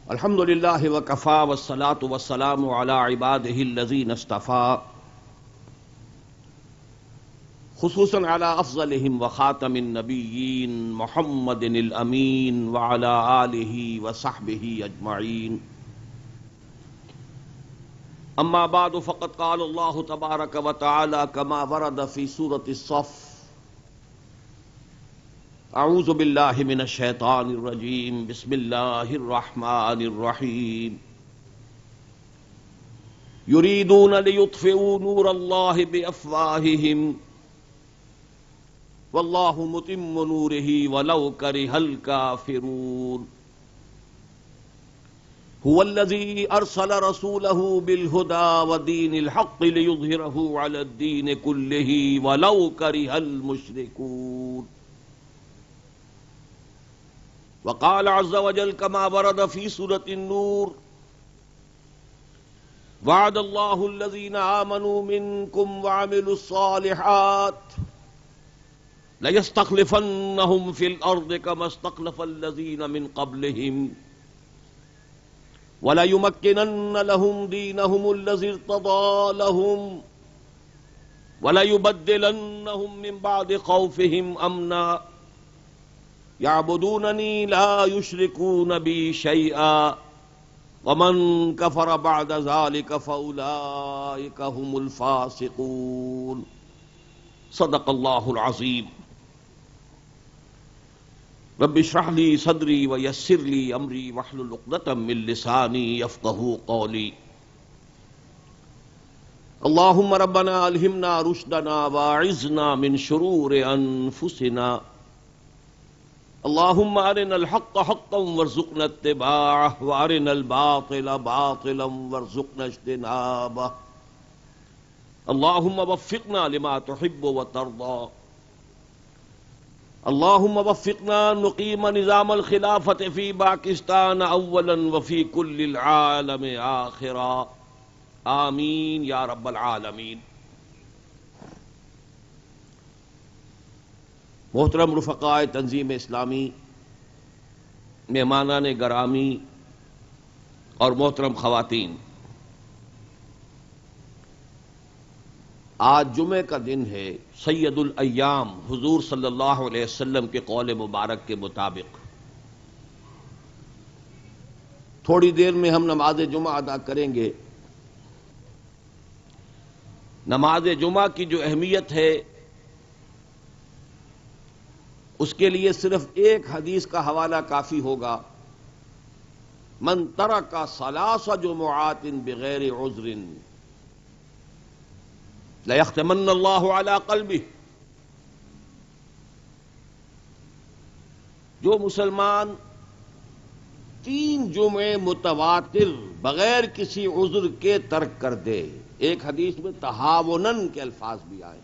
الحمد للہ وکفی والصلاة والسلام علی عباده الذین اصطفى خصوصا علی افضلهم وخاتم النبیین محمد الامین وعلی آلہ وصحبہ اجمعین اما بعد فقد قال اللہ تبارک وتعالی کما ورد فی سورة الصف اعوذ باللہ من الشیطان الرجیم بسم اللہ الرحمن الرحیم یریدون لیطفئوا نور اللہ بافواہہم واللہ متم نورہ ولو کرہ الکافرون هو الذی ارسل رسولہ بالہدی ودین الحق لیظہرہ علی الدین کلہ ولو کرہ المشرکون وقال عز وجل كما ورد في سورة النور وعد الله الذين آمنوا منكم وعملوا الصالحات ليستخلفنهم في الأرض كما استخلف الذين من قبلهم وليمكنن لهم دينهم الذي ارتضى لهم وليبدلنهم من بعد خوفهم أمنا یعبدوننی لا یشرکون بی شیئا ومن کفر بعد ذلک فاولئک هم الفاسقون صدق اللہ العظیم رب اشرح لی صدری ویسر لی امری واحلل عقدۃ من لسانی یفقہوا قولی اللہم ربنا الہمنا رشدنا واعذنا من شرور انفسنا اللهم ارنا الحق حقا وارزقنا اتباعه وارنا الباطل باطلا وارزقنا اجتنابه اللهم وفقنا لما تحب وترضى اللهم وفقنا نقيم نظام الخلافة في باكستان اولا وفي كل العالم آخرا آمین یا رب العالمین۔ محترم رفقائے تنظیم اسلامی، مہمانان گرامی اور محترم خواتین، آج جمعے کا دن ہے۔ سید الایام حضور صلی اللہ علیہ وسلم کے قول مبارک کے مطابق تھوڑی دیر میں ہم نماز جمعہ ادا کریں گے۔ نماز جمعہ کی جو اہمیت ہے اس کے لیے صرف ایک حدیث کا حوالہ کافی ہوگا۔ من ترک ثلاث جمعات بغیر عذر لیختمن اللہ علی قلبہ۔ جو مسلمان 3 جمعے متواتر بغیر کسی عذر کے ترک کر دے، ایک حدیث میں تہاونن کے الفاظ بھی آئے،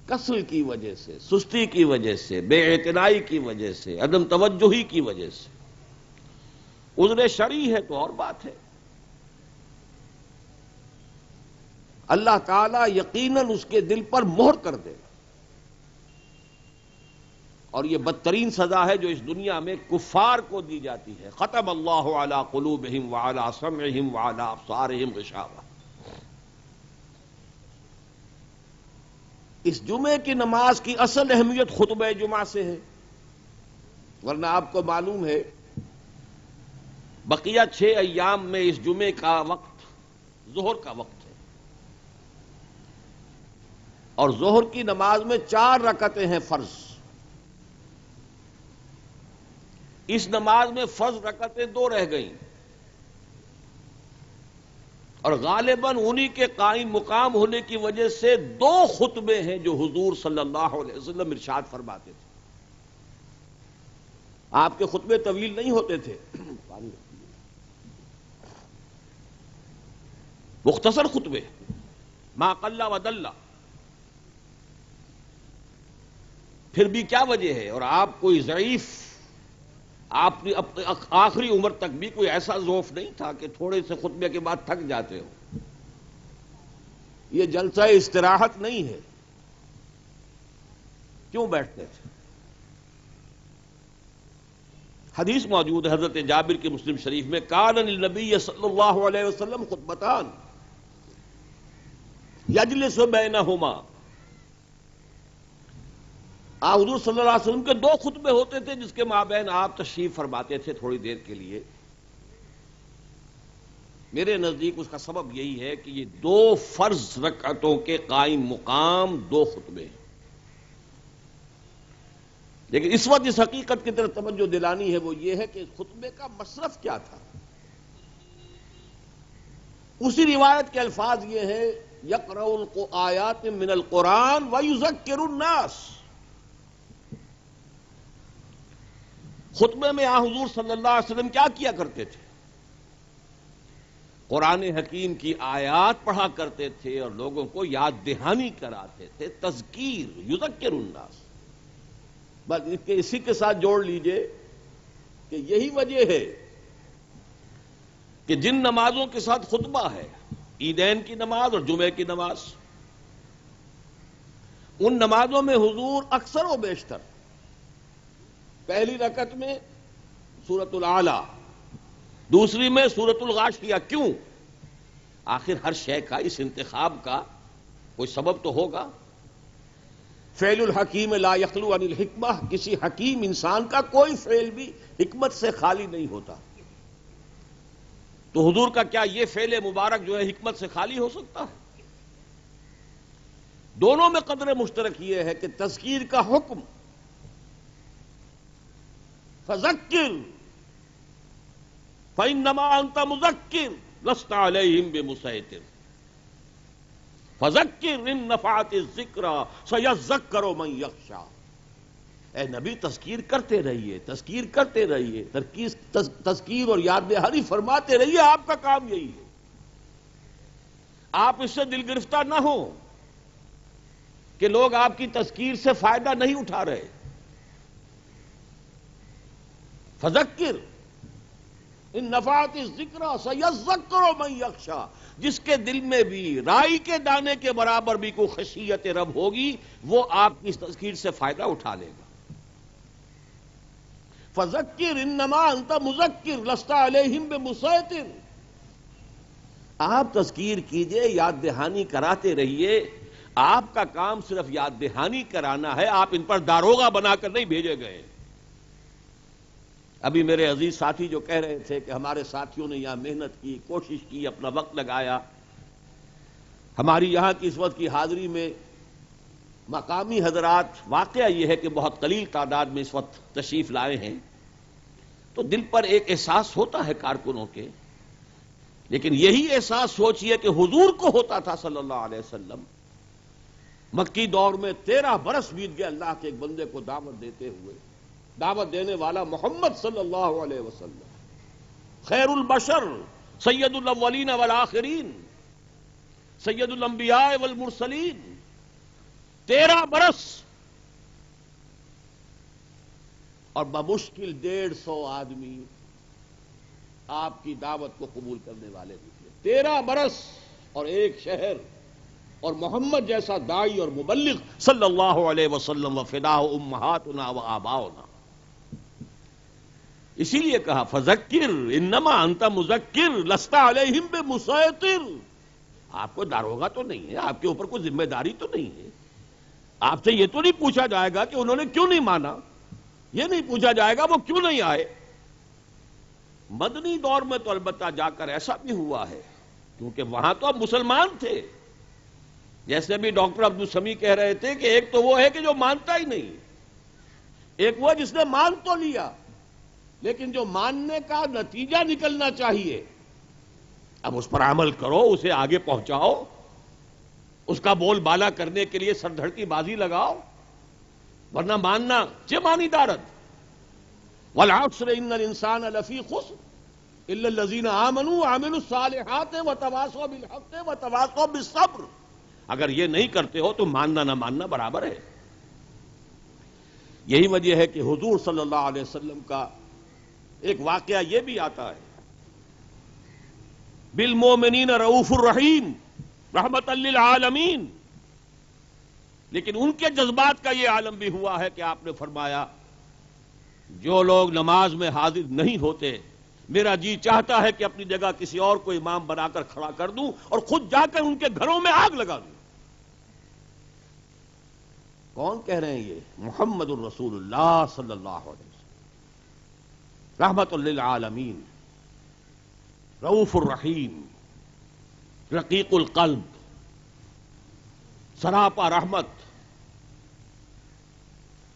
کسل کی وجہ سے، سستی کی وجہ سے، بے اعتنائی کی وجہ سے، عدم توجہی کی وجہ سے، عذر شرعی ہے تو اور بات ہے، اللہ تعالیٰ یقیناً اس کے دل پر مہر کر دے۔ اور یہ بدترین سزا ہے جو اس دنیا میں کفار کو دی جاتی ہے۔ ختم اللہ علی قلوبہم وعلی سمعہم وعلی ابصارہم غشاوہ۔ اس جمعے کی نماز کی اصل اہمیت خطبہ جمعہ سے ہے، ورنہ آپ کو معلوم ہے بقیہ 6 ایام میں اس جمعے کا وقت ظہر کا وقت ہے، اور ظہر کی نماز میں 4 رکعتیں ہیں فرض۔ اس نماز میں فرض رکعتیں 2 رہ گئیں، اور غالباً انہی کے قائم مقام ہونے کی وجہ سے 2 خطبے ہیں جو حضور صلی اللہ علیہ وسلم ارشاد فرماتے تھے۔ آپ کے خطبے طویل نہیں ہوتے تھے، مختصر خطبے، ما قل و دل۔ پھر بھی کیا وجہ ہے؟ اور آپ کوئی ضعیف، آپ نے آخری عمر تک بھی کوئی ایسا ضعف نہیں تھا کہ تھوڑے سے خطبے کے بعد تھک جاتے ہو۔ یہ جلسہ استراحت نہیں ہے، کیوں بیٹھتے تھے؟ حدیث موجود ہے حضرت جابر کی مسلم شریف میں، کان للنبی صلی اللہ علیہ وسلم خطبتان یجلس بینہما، حضور صلی اللہ علیہ وسلم کے دو خطبے ہوتے تھے جس کے مابین آپ تشریف فرماتے تھے تھوڑی دیر کے لیے۔ میرے نزدیک اس کا سبب یہی ہے کہ یہ دو فرض رکعتوں کے قائم مقام دو خطبے ہیں، لیکن اس وقت اس حقیقت کی طرف توجہ دلانی ہے، وہ یہ ہے کہ اس خطبے کا مصرف کیا تھا۔ اسی روایت کے الفاظ یہ ہیں، یقرأ آیات من القرآن ویذکر الناس۔ خطبے میں حضور صلی اللہ علیہ وسلم کیا کیا کرتے تھے؟ قرآن حکیم کی آیات پڑھا کرتے تھے اور لوگوں کو یاد دہانی کراتے تھے، تذکیر، یذکر الناس۔ بس اسی کے ساتھ جوڑ لیجئے کہ یہی وجہ ہے کہ جن نمازوں کے ساتھ خطبہ ہے، عیدین کی نماز اور جمعے کی نماز، ان نمازوں میں حضور اکثر و بیشتر پہلی رکعت میں سورۃ الاعلی، دوسری میں سورۃ الغاشیہ۔ کیوں؟ آخر ہر شے کا، اس انتخاب کا کوئی سبب تو ہوگا۔ فعل الحکیم لا یخلو عن الحکمہ، کسی حکیم انسان کا کوئی فعل بھی حکمت سے خالی نہیں ہوتا، تو حضور کا کیا یہ فعل مبارک جو ہے حکمت سے خالی ہو سکتا ہے؟ دونوں میں قدر مشترک یہ ہے کہ تذکیر کا حکم، فذکر فإنما أنت مذکر لست علیہم بمسیطر، فذکر ان نفعت الذکری سیذکر من یخشی۔ اے نبی تذکیر کرتے رہیے، تذکیر کرتے رہیے، تذکیر اور یاد دہانی فرماتے رہیے، آپ کا کام یہی ہے۔ آپ اس سے دل گرفتہ نہ ہو کہ لوگ آپ کی تذکیر سے فائدہ نہیں اٹھا رہے۔ فذکر ان نفعت الذکری سیذکر من یخشی، جس کے دل میں بھی رائی کے دانے کے برابر بھی کوئی خشیت رب ہوگی، وہ آپ کی تذکیر سے فائدہ اٹھا لے گا۔ فذکر انما انت مذکر لست علیہم بمسیطر، آپ تذکیر کیجئے، یاد دہانی کراتے رہیے۔ آپ کا کام صرف یاد دہانی کرانا ہے، آپ ان پر داروغہ بنا کر نہیں بھیجے گئے۔ ابھی میرے عزیز ساتھی جو کہہ رہے تھے کہ ہمارے ساتھیوں نے یہاں محنت کی، کوشش کی، اپنا وقت لگایا، ہماری یہاں کی اس وقت کی حاضری میں مقامی حضرات، واقعہ یہ ہے کہ بہت قلیل تعداد میں اس وقت تشریف لائے ہیں، تو دل پر ایک احساس ہوتا ہے کارکنوں کے، لیکن یہی احساس سوچئے کہ حضور کو ہوتا تھا صلی اللہ علیہ وسلم۔ مکی دور میں 13 برس بیت گئے اللہ کے ایک بندے کو دعوت دیتے ہوئے، دعوت دینے والا محمد صلی اللہ علیہ وسلم، خیر البشر، سید الاولین والآخرین، سید الانبیاء والمرسلین، 13 برس اور بمشکل 150 آدمی آپ کی دعوت کو قبول کرنے والے نکلے۔ 13 برس اور ایک شہر، اور محمد جیسا داعی اور مبلغ صلی اللہ علیہ وسلم، وفداہ امہاتنا و آباؤنا۔ اسی لیے کہا فذکر انما انت مذکر لست علیہم بمسیطر، آپ کو داروغہ تو نہیں ہے، آپ کے اوپر کوئی ذمہ داری تو نہیں ہے۔ آپ سے یہ تو نہیں پوچھا جائے گا کہ انہوں نے کیوں نہیں مانا، یہ نہیں پوچھا جائے گا وہ کیوں نہیں آئے۔ مدنی دور میں تو البتہ جا کر ایسا بھی ہوا ہے، کیونکہ وہاں تو اب مسلمان تھے، جیسے بھی ڈاکٹر عبدالسمیع کہہ رہے تھے کہ ایک تو وہ ہے کہ جو مانتا ہی نہیں، ایک وہ جس نے مان تو لیا لیکن جو ماننے کا نتیجہ نکلنا چاہیے، اب اس پر عمل کرو، اسے آگے پہنچاؤ، اس کا بول بالا کرنے کے لیے سر دھڑکی بازی لگاؤ، ورنہ ماننا چمانی دارد۔ والعصر ان الانسان لفی خسر الا الذین آمنوا وعملوا الصالحات وتواصوا بالحق وتواصوا بالصبر۔ اگر یہ نہیں کرتے ہو تو ماننا نہ ماننا برابر ہے۔ یہی وجہ ہے کہ حضور صلی اللہ علیہ وسلم کا ایک واقعہ یہ بھی آتا ہے، بالمومنین رؤوف الرحیم رحمت للعالمین، لیکن ان کے جذبات کا یہ عالم بھی ہوا ہے کہ آپ نے فرمایا جو لوگ نماز میں حاضر نہیں ہوتے، میرا جی چاہتا ہے کہ اپنی جگہ کسی اور کو امام بنا کر کھڑا کر دوں اور خود جا کر ان کے گھروں میں آگ لگا دوں۔ کون کہہ رہے ہیں یہ؟ محمد الرسول اللہ صلی اللہ علیہ وسلم، رحمت للعالمین، رؤوف الرحیم، رقیق القلب، سراپا رحمت۔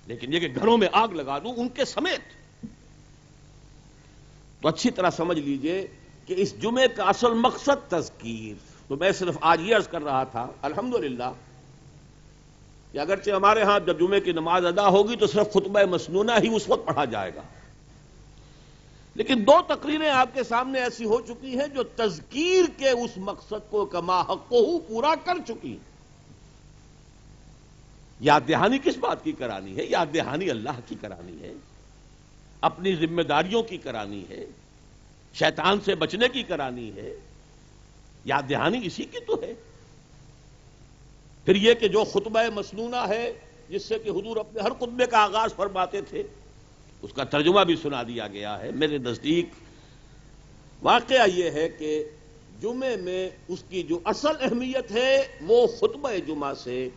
لیکن یہ کہ گھروں میں آگ لگا دوں ان کے سمیت، تو اچھی طرح سمجھ لیجئے کہ اس جمعے کا اصل مقصد تذکیر۔ تو میں صرف آج یہ عرض کر رہا تھا الحمدللہ کہ اگرچہ ہمارے ہاں جب جمعے کی نماز ادا ہوگی تو صرف خطبہ مسنونہ ہی اس وقت پڑھا جائے گا، لیکن دو تقریریں آپ کے سامنے ایسی ہو چکی ہیں جو تذکیر کے اس مقصد کو کما حقہ پورا کر چکی ہیں۔ یاد دہانی کس بات کی کرانی ہے؟ یاد دہانی اللہ کی کرانی ہے، اپنی ذمہ داریوں کی کرانی ہے، شیطان سے بچنے کی کرانی ہے۔ یاد دہانی اسی کی تو ہے۔ پھر یہ کہ جو خطبہ مسنونہ ہے جس سے کہ حضور اپنے ہر خطبے کا آغاز فرماتے تھے، اس کا ترجمہ بھی سنا دیا گیا ہے۔ میرے نزدیک واقعہ یہ ہے کہ جمعے میں اس کی جو اصل اہمیت ہے وہ خطبہ جمعہ سے،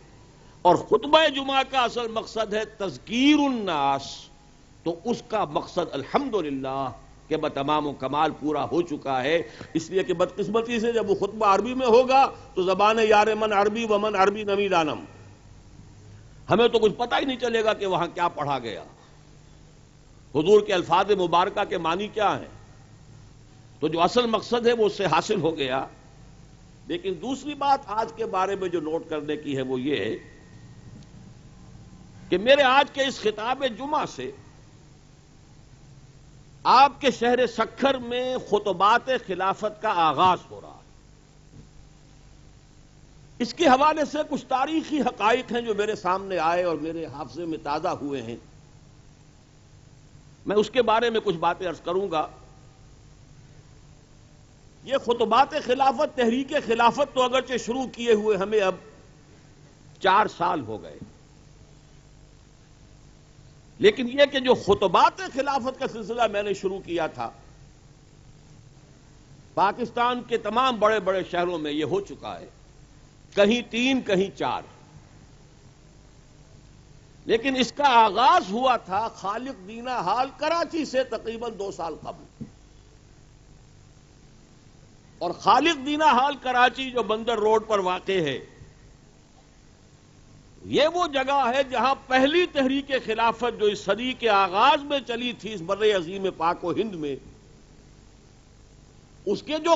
اور خطبہ جمعہ کا اصل مقصد ہے تذکیر الناس، تو اس کا مقصد الحمدللہ کہ بتمام و کمال پورا ہو چکا ہے۔ اس لیے کہ بدقسمتی سے جب وہ خطبہ عربی میں ہوگا تو زبان یار من عربی ومن عربی نمی دانم، ہمیں تو کچھ پتہ ہی نہیں چلے گا کہ وہاں کیا پڑھا گیا، حضور کے الفاظ مبارکہ کے معنی کیا ہیں۔ تو جو اصل مقصد ہے وہ اس سے حاصل ہو گیا۔ لیکن دوسری بات آج کے بارے میں جو نوٹ کرنے کی ہے وہ یہ ہے کہ میرے آج کے اس خطاب جمعہ سے آپ کے شہر سکھر میں خطبات خلافت کا آغاز ہو رہا ہے۔ اس کے حوالے سے کچھ تاریخی حقائق ہیں جو میرے سامنے آئے اور میرے حافظے میں تازہ ہوئے ہیں، میں اس کے بارے میں کچھ باتیں عرض کروں گا۔ یہ خطبات خلافت، تحریک خلافت تو اگرچہ شروع کیے ہوئے ہمیں اب 4 سال ہو گئے، لیکن یہ کہ جو خطبات خلافت کا سلسلہ میں نے شروع کیا تھا، پاکستان کے تمام بڑے بڑے شہروں میں یہ ہو چکا ہے، کہیں 3 کہیں 4، لیکن اس کا آغاز ہوا تھا خالق دینا ہال کراچی سے تقریباً 2 سال قبل۔ اور خالق دینا ہال کراچی جو بندر روڈ پر واقع ہے، یہ وہ جگہ ہے جہاں پہلی تحریک خلافت جو اس صدی کے آغاز میں چلی تھی اس بر عظیم پاک و ہند میں، اس کے جو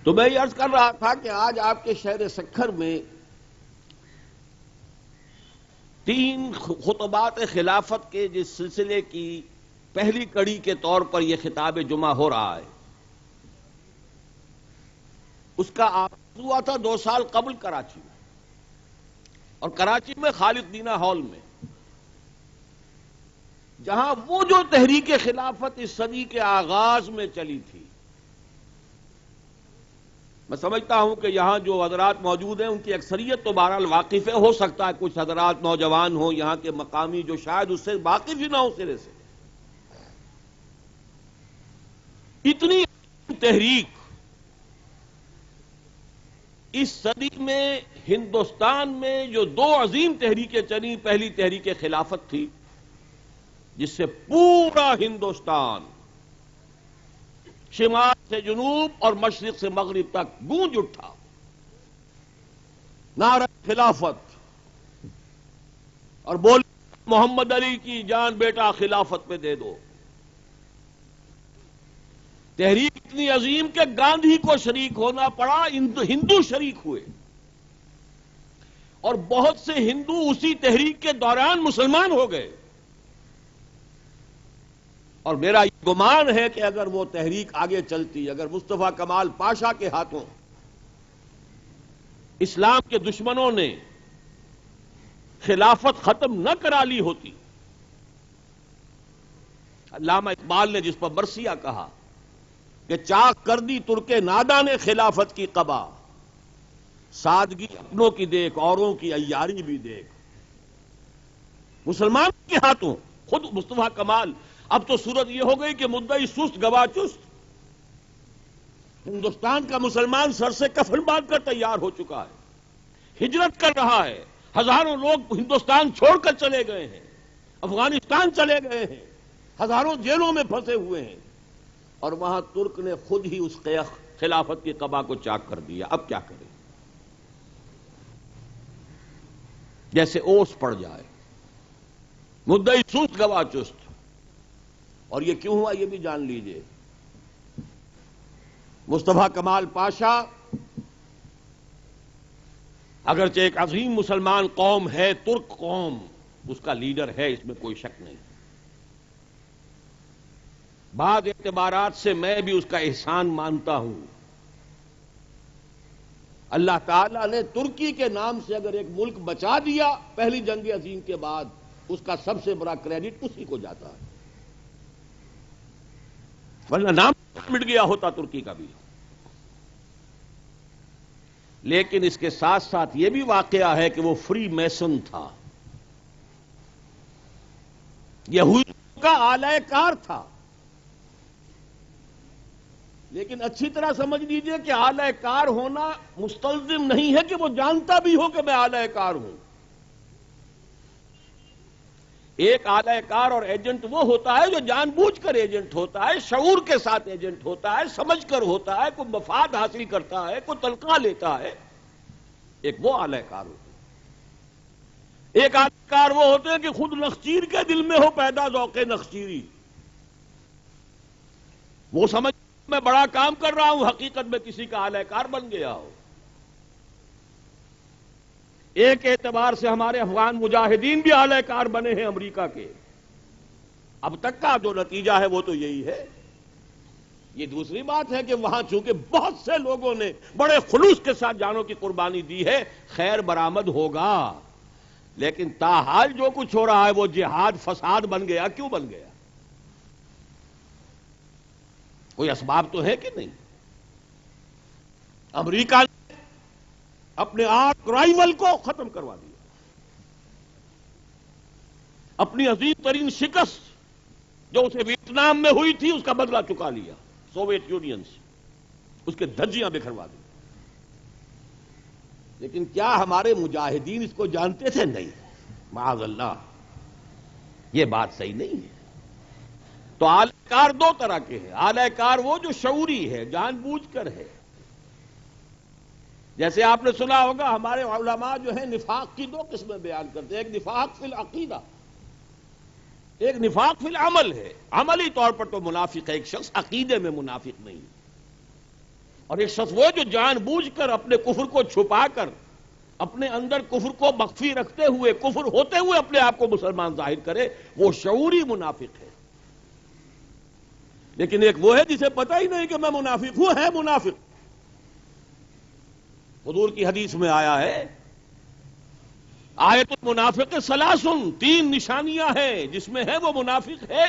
تو میں یہ عرض کر رہا تھا کہ آج آپ کے شہر سکھر میں 3 خطبات خلافت کے جس سلسلے کی پہلی کڑی کے طور پر یہ خطاب جمعہ ہو رہا ہے، اس کا آغاز ہوا تھا 2 سال قبل کراچی میں، اور کراچی میں خالق دینا ہال میں، جہاں وہ جو تحریک خلافت اس صدی کے آغاز میں چلی تھی۔ میں سمجھتا ہوں کہ یہاں جو حضرات موجود ہیں ان کی اکثریت تو بہرحال واقف ہے، ہو سکتا ہے کچھ حضرات نوجوان ہوں یہاں کے مقامی جو شاید اس سے واقف ہی نہ ہو سرے سے. اتنی تحریک اس صدی میں ہندوستان میں جو دو عظیم تحریکیں چلی، پہلی تحریک خلافت تھی جس سے پورا ہندوستان شمال سے جنوب اور مشرق سے مغرب تک گونج اٹھا، نعرہ خلافت، اور بول محمد علی کی جان بیٹا خلافت پہ دے دو. تحریک اتنی عظیم کہ گاندھی کو شریک ہونا پڑا، ہندو شریک ہوئے، اور بہت سے ہندو اسی تحریک کے دوران مسلمان ہو گئے. اور میرا یہ گمان ہے کہ اگر وہ تحریک آگے چلتی، اگر مصطفیٰ کمال پاشا کے ہاتھوں اسلام کے دشمنوں نے خلافت ختم نہ کرا لی ہوتی، علامہ اقبال نے جس پر مرثیہ کہا کہ چاک کر دی ترک نادا نے خلافت کی قبا، سادگی اپنوں کی دیکھ اوروں کی عیاری بھی دیکھ. مسلمان کے ہاتھوں خود مصطفیٰ کمال. اب تو صورت یہ ہو گئی کہ مدعی سست گواہ چست. ہندوستان کا مسلمان سر سے کفن باندھ کر تیار ہو چکا ہے، ہجرت کر رہا ہے. ہزاروں لوگ ہندوستان چھوڑ کر چلے گئے ہیں، افغانستان چلے گئے ہیں، ہزاروں جیلوں میں پھنسے ہوئے ہیں، اور وہاں ترک نے خود ہی اس خلافت کی قبا کو چاک کر دیا. اب کیا کریں؟ جیسے اوس پڑ جائے، مدعی سست گواہ چست. اور یہ کیوں ہوا یہ بھی جان لیجئے. مصطفیٰ کمال پاشا اگرچہ ایک عظیم مسلمان قوم ہے، ترک قوم اس کا لیڈر ہے، اس میں کوئی شک نہیں. بعض اعتبارات سے میں بھی اس کا احسان مانتا ہوں. اللہ تعالیٰ نے ترکی کے نام سے اگر ایک ملک بچا دیا پہلی جنگ عظیم کے بعد، اس کا سب سے بڑا کریڈٹ اسی کو جاتا ہے، ورنہ نام مٹ گیا ہوتا ترکی کا بھی. لیکن اس کے ساتھ ساتھ یہ بھی واقعہ ہے کہ وہ فری میسن تھا، یہودیوں کا اعلی کار تھا. لیکن اچھی طرح سمجھ لیجئے کہ اعلی کار ہونا مستلزم نہیں ہے کہ وہ جانتا بھی ہو کہ میں اعلی کار ہوں. ایک اعلی کار اور ایجنٹ وہ ہوتا ہے جو جان بوجھ کر ایجنٹ ہوتا ہے، شعور کے ساتھ ایجنٹ ہوتا ہے، سمجھ کر ہوتا ہے، کوئی مفاد حاصل کرتا ہے، کوئی تنخواہ لیتا ہے. ایک وہ اعلی کار ہوتا ہے. ایک اعلی کار وہ ہوتے ہیں کہ خود نخچیر کے دل میں ہو پیدا ذوق نخچیری. وہ سمجھ میں بڑا کام کر رہا ہوں، حقیقت میں کسی کا اعلی کار بن گیا ہو. ایک اعتبار سے ہمارے افغان مجاہدین بھی اعلی کار بنے ہیں امریکہ کے. اب تک کا جو نتیجہ ہے وہ تو یہی ہے. یہ دوسری بات ہے کہ وہاں چونکہ بہت سے لوگوں نے بڑے خلوص کے ساتھ جانوں کی قربانی دی ہے، خیر برآمد ہوگا. لیکن تاحال جو کچھ ہو رہا ہے وہ جہاد فساد بن گیا. کیوں بن گیا؟ کوئی اسباب تو ہے کہ نہیں؟ امریکہ نے اپنے آرک رائیول کو ختم کروا دیا، اپنی عظیم ترین شکست جو اسے ویتنام میں ہوئی تھی اس کا بدلہ چکا لیا سوویت یونین سے، اس کے دھجیاں بکھروا دی. لیکن کیا ہمارے مجاہدین اس کو جانتے تھے؟ نہیں، معاذ اللہ، یہ بات صحیح نہیں ہے. تو اعلی کار دو طرح کے ہیں. اعلی کار وہ جو شعوری ہے، جان بوجھ کر ہے. جیسے آپ نے سنا ہوگا ہمارے علماء جو ہیں نفاق کی دو قسمیں بیان کرتے ہیں. ایک نفاق فی العقیدہ، ایک نفاق فی العمل ہے. عملی طور پر تو منافق ہے ایک شخص، عقیدے میں منافق نہیں. اور ایک شخص وہ جو جان بوجھ کر اپنے کفر کو چھپا کر، اپنے اندر کفر کو مخفی رکھتے ہوئے، کفر ہوتے ہوئے اپنے آپ کو مسلمان ظاہر کرے، وہ شعوری منافق ہے. لیکن ایک وہ ہے جسے پتہ ہی نہیں کہ میں منافق ہوں، ہے منافق. حضور کی حدیث میں آیا ہے آیت المنافق ثلاثن، 3 نشانیاں ہیں جس میں ہے وہ منافق ہے.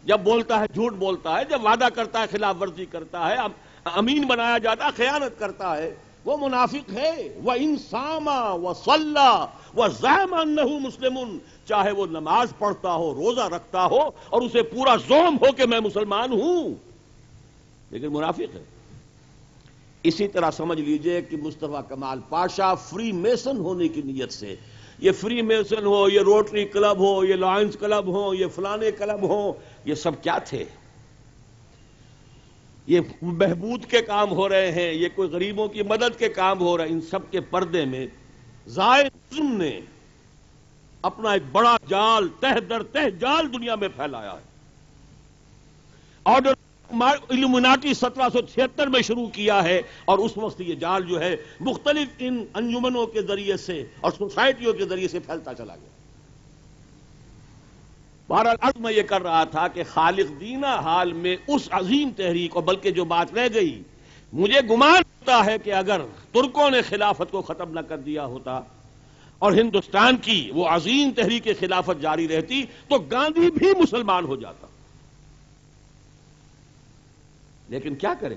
جب بولتا ہے جھوٹ بولتا ہے، جب وعدہ کرتا ہے خلاف ورزی کرتا ہے، امین بنایا جاتا خیانت کرتا ہے، وہ منافق ہے۔ وَإِن صَامَ وَصَلَّى وَزَعَمَ أَنَّهُ مُسْلِمٌ، چاہے وہ نماز پڑھتا ہو، روزہ رکھتا ہو اور اسے پورا زوم ہو کہ میں مسلمان ہوں، لیکن منافق ہے۔ اسی طرح سمجھ لیجئے کہ مصطفیٰ کمال پاشا فری میسن ہونے کی نیت سے، یہ فری میسن ہو، یہ روٹری کلب ہو، یہ لائنز کلب ہو، یہ فلانے کلب ہو، یہ سب کیا تھے؟ یہ بہبود کے کام ہو رہے ہیں، یہ کوئی غریبوں کی مدد کے کام ہو رہے ہیں۔ ان سب کے پردے میں زائدزم نے اپنا ایک بڑا جال، تہ در تہ جال دنیا میں پھیلایا ہے۔ آرڈر الومناٹی 1776 میں شروع کیا ہے، اور اس وقت یہ جال جو ہے مختلف ان انجمنوں کے ذریعے سے اور سوسائٹیوں کے ذریعے سے پھیلتا چلا گیا۔ بہرحال عرض میں یہ کر رہا تھا کہ خالق دینہ حال میں اس عظیم تحریک، اور بلکہ جو بات رہ گئی، مجھے گمان ہوتا ہے کہ اگر ترکوں نے خلافت کو ختم نہ کر دیا ہوتا اور ہندوستان کی وہ عظیم تحریک خلافت جاری رہتی تو گاندھی بھی مسلمان ہو جاتا، لیکن کیا کریں؟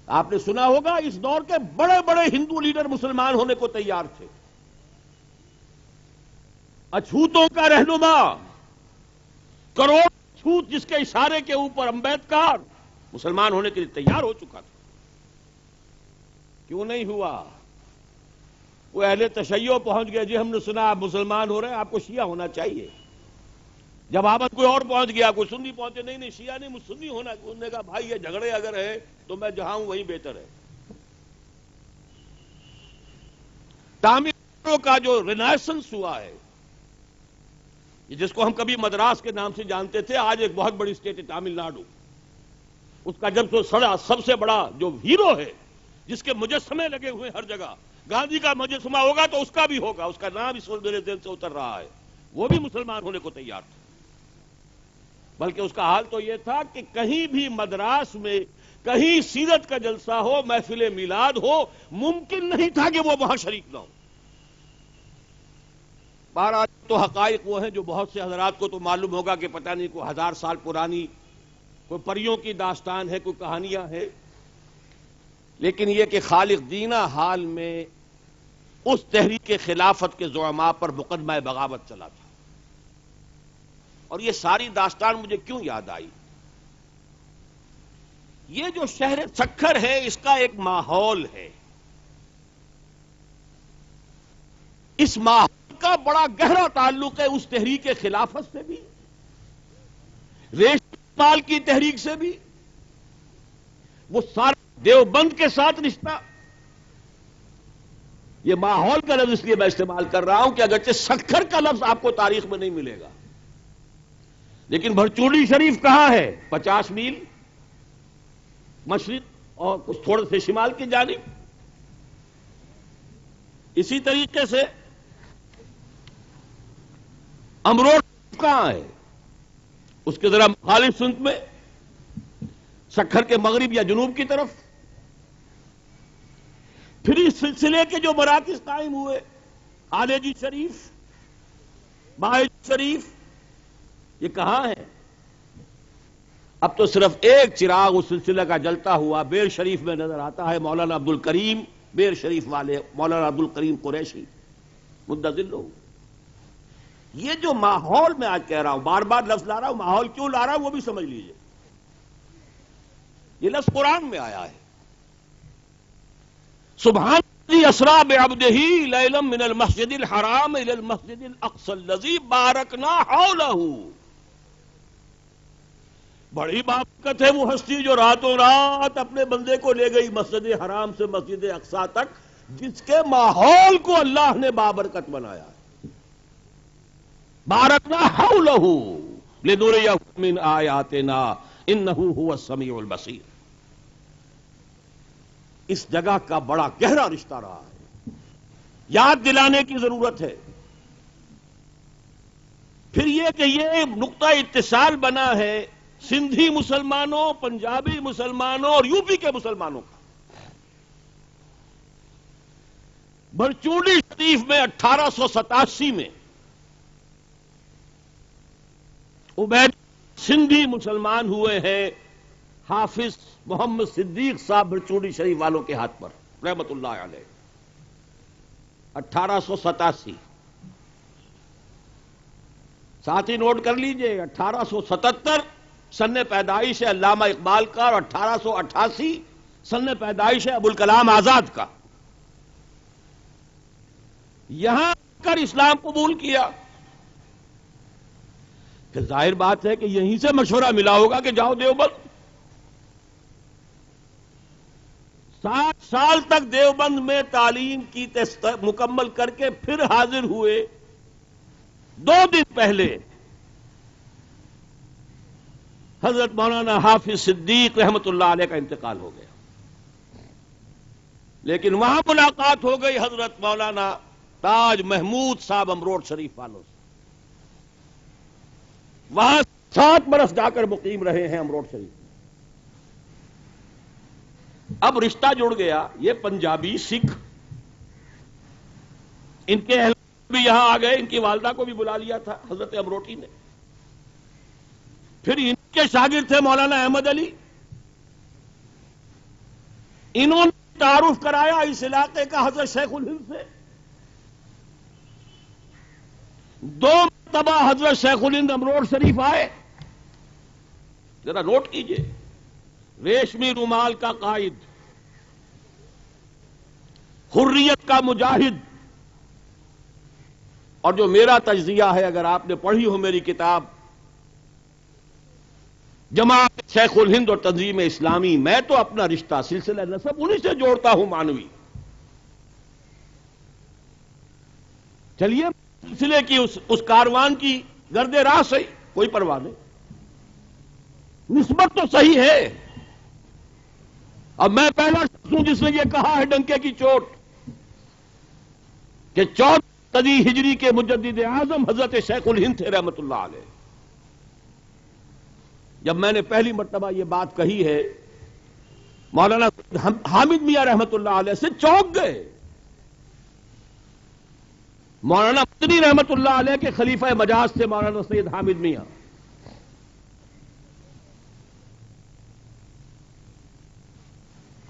آپ نے سنا ہوگا اس دور کے بڑے بڑے ہندو لیڈر مسلمان ہونے کو تیار تھے۔ اچھوتوں کا رہنما، کروڑ اچھوت جس کے اشارے کے اوپر امبیدکر مسلمان ہونے کے لیے تیار ہو چکا تھا، کیوں نہیں ہوا؟ وہ اہل تشیع پہنچ گئے، جی ہم نے سنا آپ مسلمان ہو رہے ہیں، آپ کو شیعہ ہونا چاہیے۔ جب آباد کوئی اور پہنچ گیا، کوئی سنی پہنچے، نہیں نہیں شیعہ نہیں، مجھ سنی ہونا۔ انہوں نے کہا بھائی یہ جھگڑے اگر ہے تو میں جہاں ہوں وہیں بہتر ہے۔ تامل کا جو رینیسنس ہوا ہے، جس کو ہم کبھی مدراس کے نام سے جانتے تھے، آج ایک بہت بڑی اسٹیٹ ہے تامل ناڈو، اس کا جب تو سب سے بڑا جو ہیرو ہے، جس کے مجسمے لگے ہوئے ہر جگہ، گاندھی کا مجسمہ ہوگا تو اس کا بھی ہوگا، اس کا نام اس وقت میرے دل سے اتر رہا ہے، وہ بھی مسلمان ہونے کو تیار تھا۔ بلکہ اس کا حال تو یہ تھا کہ کہیں بھی مدراس میں کہیں سیرت کا جلسہ ہو، محفل میلاد ہو، ممکن نہیں تھا کہ وہ وہاں شریک نہ ہو۔ بہرحال تو حقائق وہ ہیں جو بہت سے حضرات کو تو معلوم ہوگا کہ پتہ نہیں کوئی 1000 سال پرانی کوئی پریوں کی داستان ہے، کوئی کہانیاں ہیں، لیکن یہ کہ خالق دینہ حال میں اس تحریک خلافت کے زعماء پر مقدمہ بغاوت چلا تھا۔ اور یہ ساری داستان مجھے کیوں یاد آئی؟ یہ جو شہر سکھر ہے، اس کا ایک ماحول ہے، اس ماحول کا بڑا گہرا تعلق ہے اس تحریک خلافت سے بھی، ریشم مال کی تحریک سے بھی، وہ سارے دیوبند کے ساتھ رشتہ۔ یہ ماحول کا لفظ اس لیے میں استعمال کر رہا ہوں کہ اگرچہ سکھر کا لفظ آپ کو تاریخ میں نہیں ملے گا، لیکن بھرچوڈی شریف کہاں ہے؟ 50 میل مشرق اور کچھ تھوڑے سے شمال کی جانب۔ اسی طریقے سے امروٹ کہاں ہے؟ اس کے ذرا مخالف سمت میں، سکھر کے مغرب یا جنوب کی طرف۔ پھر اس سلسلے کے جو مراکز قائم ہوئے، خالجی شریف، باہج شریف، یہ کہاں ہے؟ اب تو صرف ایک چراغ اس سلسلے کا جلتا ہوا بیر شریف میں نظر آتا ہے، مولانا عبد الکریم، بیر شریف والے مولانا عبد الکریم قریشی مدظلہ۔ یہ جو ماحول میں آج کہہ رہا ہوں، بار بار لفظ لا رہا ہوں، ماحول کیوں لا رہا ہوں وہ بھی سمجھ لیجئے۔ یہ لفظ قرآن میں آیا ہے، سبحان الذی اسریٰ بعبدہ لیلا من المسجد الحرام الی المسجد الاقصی الذی بارکنا حولہ۔ بڑی بابرکت ہے وہ ہستی جو راتوں رات اپنے بندے کو لے گئی مسجد حرام سے مسجد اقصی تک، جس کے ماحول کو اللہ نے بابرکت بنایا ہے۔ بارکنا حولہ لنریہ من آیاتنا انہ هو السمیع البصیر۔ اس جگہ کا بڑا گہرا رشتہ رہا ہے، یاد دلانے کی ضرورت ہے۔ پھر یہ کہ یہ نقطہ اتصال بنا ہے سندھی مسلمانوں، پنجابی مسلمانوں اور یو پی کے مسلمانوں کا۔ بھرچوڈی شریف میں 1887 میں عبید سندھی مسلمان ہوئے ہیں حافظ محمد صدیق صاحب بھرچوڑی شریف والوں کے ہاتھ پر رحمت اللہ علیہ 1887. ساتھ ہی نوٹ کر لیجئے 1877 سن پیدائش ہے علامہ اقبال کا اور 1888 سن پیدائش ہے ابوالکلام آزاد کا. یہاں کر اسلام قبول کیا. پھر ظاہر بات ہے کہ یہیں سے مشورہ ملا ہوگا کہ جاؤ دیوبند. 60 سال تک دیوبند میں تعلیم کی مکمل کر کے پھر حاضر ہوئے. 2 دن پہلے حضرت مولانا حافظ صدیق رحمت اللہ علیہ کا انتقال ہو گیا. لیکن وہاں ملاقات ہو گئی حضرت مولانا تاج محمود صاحب امروٹ شریف والوں سے. وہاں 7 برس جا کر مقیم رہے ہیں امروٹ شریف. اب رشتہ جڑ گیا. یہ پنجابی سکھ ان کے اہل بھی یہاں آ گئے. ان کی والدہ کو بھی بلا لیا تھا حضرت امروٹی نے. پھر ان کے شاگرد تھے مولانا احمد علی. انہوں نے تعارف کرایا اس علاقے کا حضرت شیخ الہند سے. 2 مرتبہ حضرت شیخ الہند امروٹ شریف آئے. ذرا نوٹ کیجئے. ریشمی رومال کا قائد، حریت کا مجاہد، اور جو میرا تجزیہ ہے اگر آپ نے پڑھی ہو میری کتاب جماعت شیخ الہند اور تنظیم اسلامی، میں تو اپنا رشتہ سلسلہ نسب انہی سے جوڑتا ہوں مانوی. چلیے سلسلے کی اس کاروان کی گرد راہ صحیح، کوئی پرواہ نہیں، نسبت تو صحیح ہے. اب میں پہلا شخص ہوں جس نے یہ کہا ہے ڈنکے کی چوٹ کہ 14 صدی ہجری کے مجدد اعظم حضرت شیخ الہند تھے رحمت اللہ علیہ. جب میں نے پہلی مرتبہ یہ بات کہی ہے مولانا حامد میاں رحمت اللہ علیہ سے چونک گئے. مولانا مدنی رحمت اللہ علیہ کے خلیفہ مجاز تھے مولانا سید حامد میاں.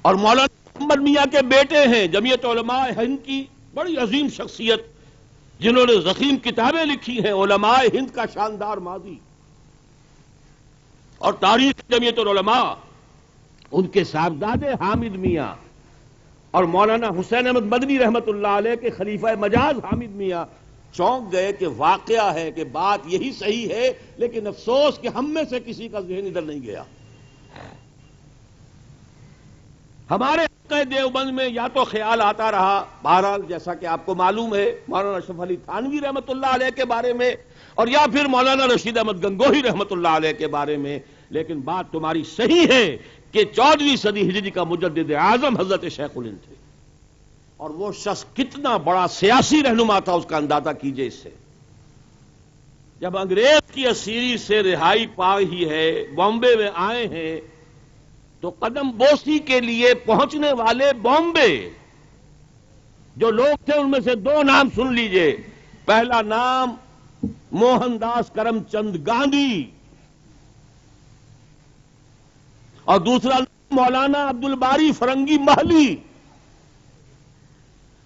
اور مولانا محمد میاں کے بیٹے ہیں جمعیت علماء ہند کی بڑی عظیم شخصیت جنہوں نے ضخیم کتابیں لکھی ہیں علماء ہند کا شاندار ماضی اور تاریخ جمعیت العلماء. ان کے صاحبزادے حامد میاں اور مولانا حسین احمد مدنی رحمت اللہ علیہ کے خلیفہ مجاز حامد میاں چونک گئے کہ واقعہ ہے کہ بات یہی صحیح ہے، لیکن افسوس کہ ہم میں سے کسی کا ذہن ادھر نہیں گیا. ہمارے دیوبند میں یا تو خیال آتا رہا، بہرحال جیسا کہ آپ کو معلوم ہے مولانا اشرف علی تھانوی رحمت اللہ علیہ کے بارے میں، اور یا پھر مولانا رشید احمد گنگوہی رحمت اللہ علیہ کے بارے میں. لیکن بات تمہاری صحیح ہے کہ 14ویں صدی ہجری کا مجدد اعظم حضرت شیخ الہند تھے. اور وہ شخص کتنا بڑا سیاسی رہنما تھا اس کا اندازہ کیجئے اس سے. جب انگریز کی اسیری سے رہائی پائی ہے، بامبے میں آئے ہیں، تو قدم بوسی کے لیے پہنچنے والے بامبے جو لوگ تھے ان میں سے 2 نام سن لیجئے. پہلا نام موہن داس کرم چند گاندھی اور دوسرا مولانا عبد الباری فرنگی محلی.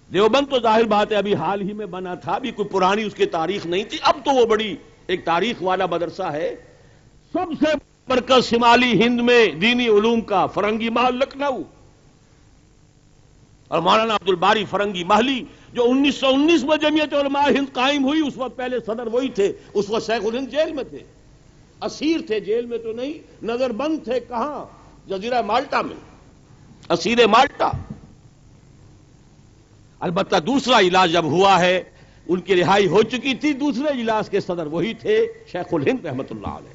دیوبند تو ظاہر بات ہے ابھی حال ہی میں بنا تھا، ابھی کوئی پرانی اس کی تاریخ نہیں تھی. اب تو وہ بڑی ایک تاریخ والا مدرسہ ہے. سب سے مرکز شمالی ہند میں دینی علوم کا فرنگی محل لکھنؤ. اور مولانا عبد الباری فرنگی محلی جو 1919 میں جمعیت علماء ہند قائم ہوئی، اس وقت پہلے صدر وہی تھے. اس وقت شیخ الہند جیل میں تھے، اسیر تھے، جیل میں تو نہیں، نظر بند تھے. کہاں؟ جزیرہ مالٹا میں، اسیر مالٹا. البتہ دوسرا علاج جب ہوا ہے، ان کی رہائی ہو چکی تھی، دوسرے اجلاس کے صدر وہی تھے شیخ الہند رحمت اللہ علیہ.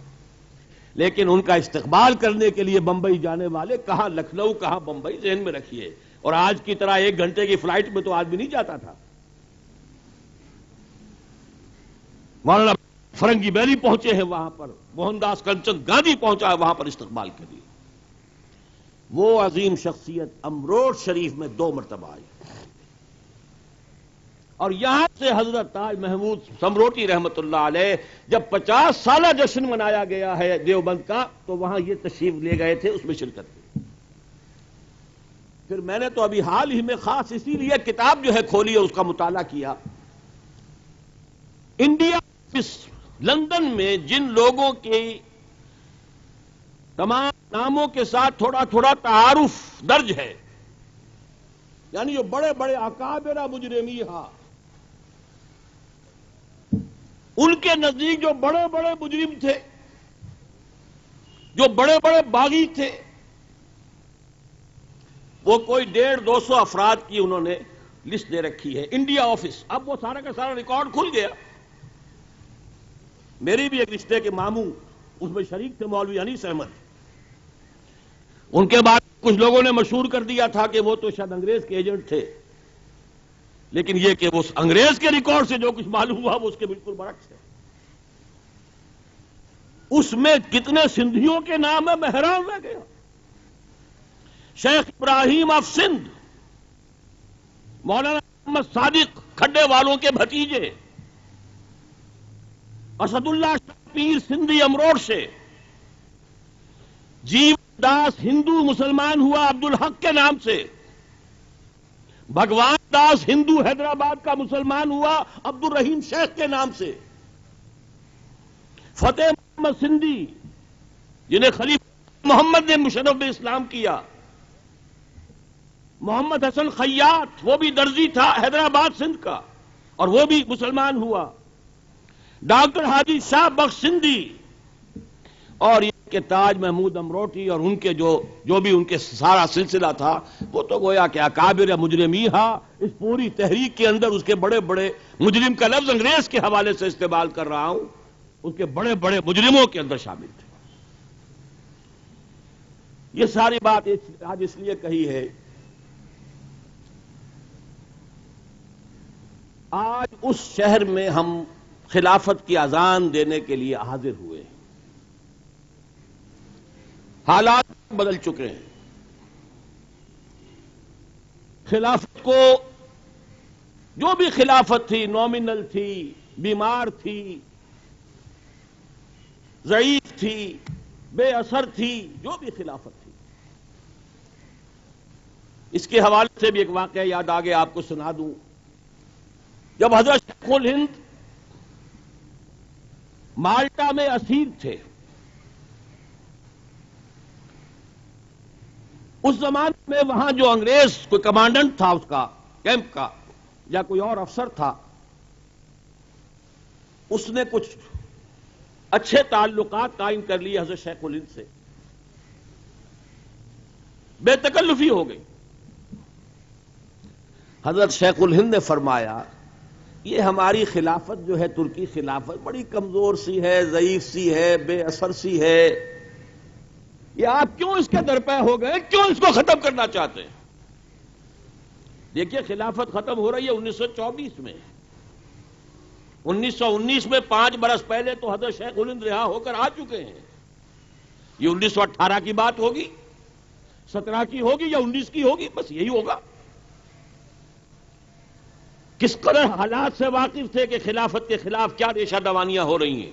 لیکن ان کا استقبال کرنے کے لیے بمبئی جانے والے کہاں لکھنؤ کہاں بمبئی، ذہن میں رکھیے. اور آج کی طرح 1 گھنٹے کی فلائٹ میں تو آدمی نہیں جاتا تھا. مولانا فرنگی بیری پہنچے ہیں وہاں پر، موہن داس کرمچند گاندھی پہنچا ہے وہاں پر استقبال کے لیے. وہ عظیم شخصیت امروٹ شریف میں 2 مرتبہ آئی. اور یہاں سے حضرت تاج محمود سمروٹی رحمت اللہ علیہ جب 50 سالہ جشن منایا گیا ہے دیوبند کا تو وہاں یہ تشریف لے گئے تھے، اس میں شرکت کی۔ پھر میں نے تو ابھی حال ہی میں خاص اسی لیے کتاب جو ہے کھولی اور اس کا مطالعہ کیا۔ انڈیا آفس لندن میں جن لوگوں کے تمام ناموں کے ساتھ تھوڑا تھوڑا تعارف درج ہے، یعنی جو بڑے بڑے اکابر مجرمیہا، ان کے نزدیک جو بڑے بڑے مجرم تھے، جو بڑے بڑے باغی تھے، وہ کوئی 150-200 افراد کی انہوں نے لسٹ دے رکھی ہے انڈیا آفس۔ اب وہ سارا کا سارا ریکارڈ کھل گیا۔ میری بھی ایک رشتے کے ماموں اس میں شریک تھے، مولوی انیس احمد۔ ان کے بعد کچھ لوگوں نے مشہور کر دیا تھا کہ وہ تو شاید انگریز کے ایجنٹ تھے، لیکن یہ کہ وہ انگریز کے ریکارڈ سے جو کچھ معلوم ہوا وہ اس کے بالکل برعکس ہے۔ اس میں کتنے سندھیوں کے نام ہے، میں حیران رہ گیا۔ شیخ ابراہیم آف سندھ، مولانا محمد صادق کھڈے والوں کے بھتیجے، اسد اللہ شاہ پیر سندھی امروڑ سے، جیو داس ہندو مسلمان ہوا عبدالحق کے نام سے، بھگوان داس ہندو حیدرآباد کا مسلمان ہوا عبد الرحیم شیخ کے نام سے، فتح محمد سندھی جنہیں خلیفہ محمد نے مشرف اسلام کیا، محمد حسن خیاط وہ بھی درزی تھا حیدرآباد سندھ کا اور وہ بھی مسلمان ہوا، ڈاکٹر حاجی شاہ بخش سندھی، اور یہ کہ تاج محمود امروٹی اور ان کے جو بھی ان کے سارا سلسلہ تھا، وہ تو گویا کہ اکابر مجرمیہا، اس پوری تحریک کے اندر اس کے بڑے بڑے مجرم کا لفظ انگریز کے حوالے سے استعمال کر رہا ہوں، اس کے بڑے بڑے مجرموں کے اندر شامل تھے۔ یہ ساری بات آج اس لیے کہی ہے، آج اس شہر میں ہم خلافت کی اذان دینے کے لیے حاضر ہوئے ہیں۔ حالات بدل چکے ہیں۔ خلافت کو جو بھی خلافت تھی، نومینل تھی، بیمار تھی، ضعیف تھی، بے اثر تھی، جو بھی خلافت تھی، اس کے حوالے سے بھی ایک واقعہ یاد آگے آپ کو سنا دوں۔ جب حضرت شیخ الہند مالٹا میں اسیر تھے، اس زمانے میں وہاں جو انگریز کوئی کمانڈنٹ تھا اس کا کیمپ کا یا کوئی اور افسر تھا، اس نے کچھ اچھے تعلقات قائم کر لیے حضرت شیخ الہند سے، بے تکلفی ہو گئی۔ حضرت شیخ الہند نے فرمایا یہ ہماری خلافت جو ہے ترکی خلافت بڑی کمزور سی ہے، ضعیف سی ہے، بے اثر سی ہے، یہ آپ کیوں اس کے درپے ہو گئے، کیوں اس کو ختم کرنا چاہتے ہیں؟ دیکھیے خلافت ختم ہو رہی ہے 1924 میں، 1919 میں 5 برس پہلے تو حضرت شیخ الہند رہا ہو کر آ چکے ہیں۔ یہ 1918 کی بات ہوگی، 17 کی ہوگی یا 19 کی ہوگی، بس یہی ہوگا۔ کس قدر حالات سے واقف تھے کہ خلافت کے خلاف کیا ریشہ دوانیاں ہو رہی ہیں۔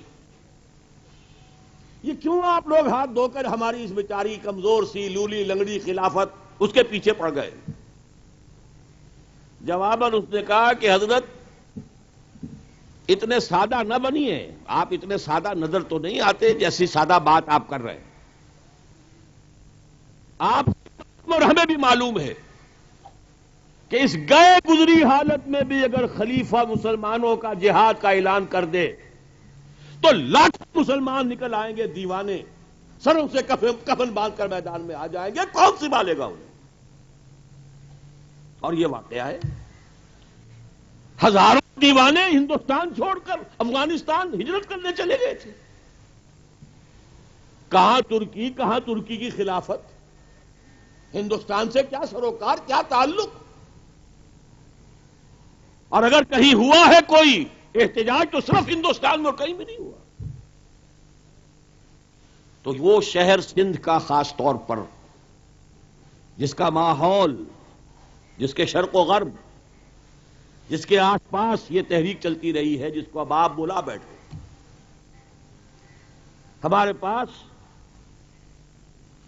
یہ کیوں آپ لوگ ہاتھ دھو کر ہماری اس بیچاری کمزور سی لولی لنگڑی خلافت اس کے پیچھے پڑ گئے؟ جواباً اس نے کہا کہ حضرت اتنے سادہ نہ بنیے، آپ اتنے سادہ نظر تو نہیں آتے جیسی سادہ بات آپ کر رہے ہیں۔ آپ اور ہمیں بھی معلوم ہے کہ اس گئے گزری حالت میں بھی اگر خلیفہ مسلمانوں کا جہاد کا اعلان کر دے تو لاکھ مسلمان نکل آئیں گے دیوانے، سروں سے کفن باندھ کر میدان میں آ جائیں گے، کون سنبھالے گا انہیں؟ اور یہ واقعہ ہے، ہزاروں دیوانے ہندوستان چھوڑ کر افغانستان ہجرت کرنے چلے گئے تھے۔ کہاں ترکی کی خلافت، ہندوستان سے کیا سروکار، کیا تعلق؟ اور اگر کہیں ہوا ہے کوئی احتجاج تو صرف ہندوستان میں، کہیں بھی نہیں ہوا۔ تو وہ شہر سندھ کا خاص طور پر جس کا ماحول، جس کے شرق و غرب جس کے آس پاس یہ تحریک چلتی رہی ہے، جس کو اب آپ بلا بیٹھے. ہمارے پاس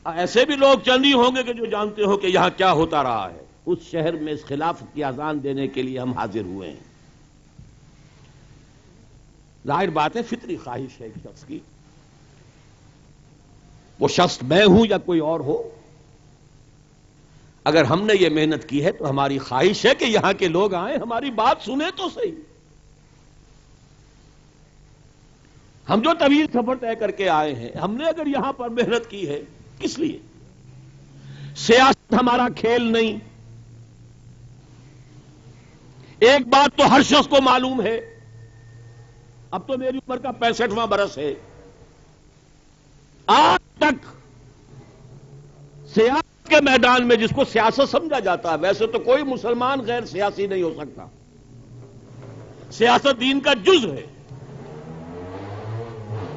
ایسے بھی لوگ چند ہی ہوں گے کہ جو جانتے ہو کہ یہاں کیا ہوتا رہا ہے. اس شہر میں اس خلافت کی اذان دینے کے لیے ہم حاضر ہوئے ہیں. ظاہر بات ہے فطری خواہش ہے ایک شخص کی، وہ شخص میں ہوں یا کوئی اور ہو، اگر ہم نے یہ محنت کی ہے تو ہماری خواہش ہے کہ یہاں کے لوگ آئیں، ہماری بات سنیں تو صحیح. ہم جو طویل سفر طے کر کے آئے ہیں، ہم نے اگر یہاں پر محنت کی ہے کس لیے؟ سیاست ہمارا کھیل نہیں. ایک بات تو ہر شخص کو معلوم ہے، اب تو میری عمر کا 65واں برس ہے، آج تک سیاست کے میدان میں جس کو سیاست سمجھا جاتا ہے، ویسے تو کوئی مسلمان غیر سیاسی نہیں ہو سکتا، سیاست دین کا جز ہے،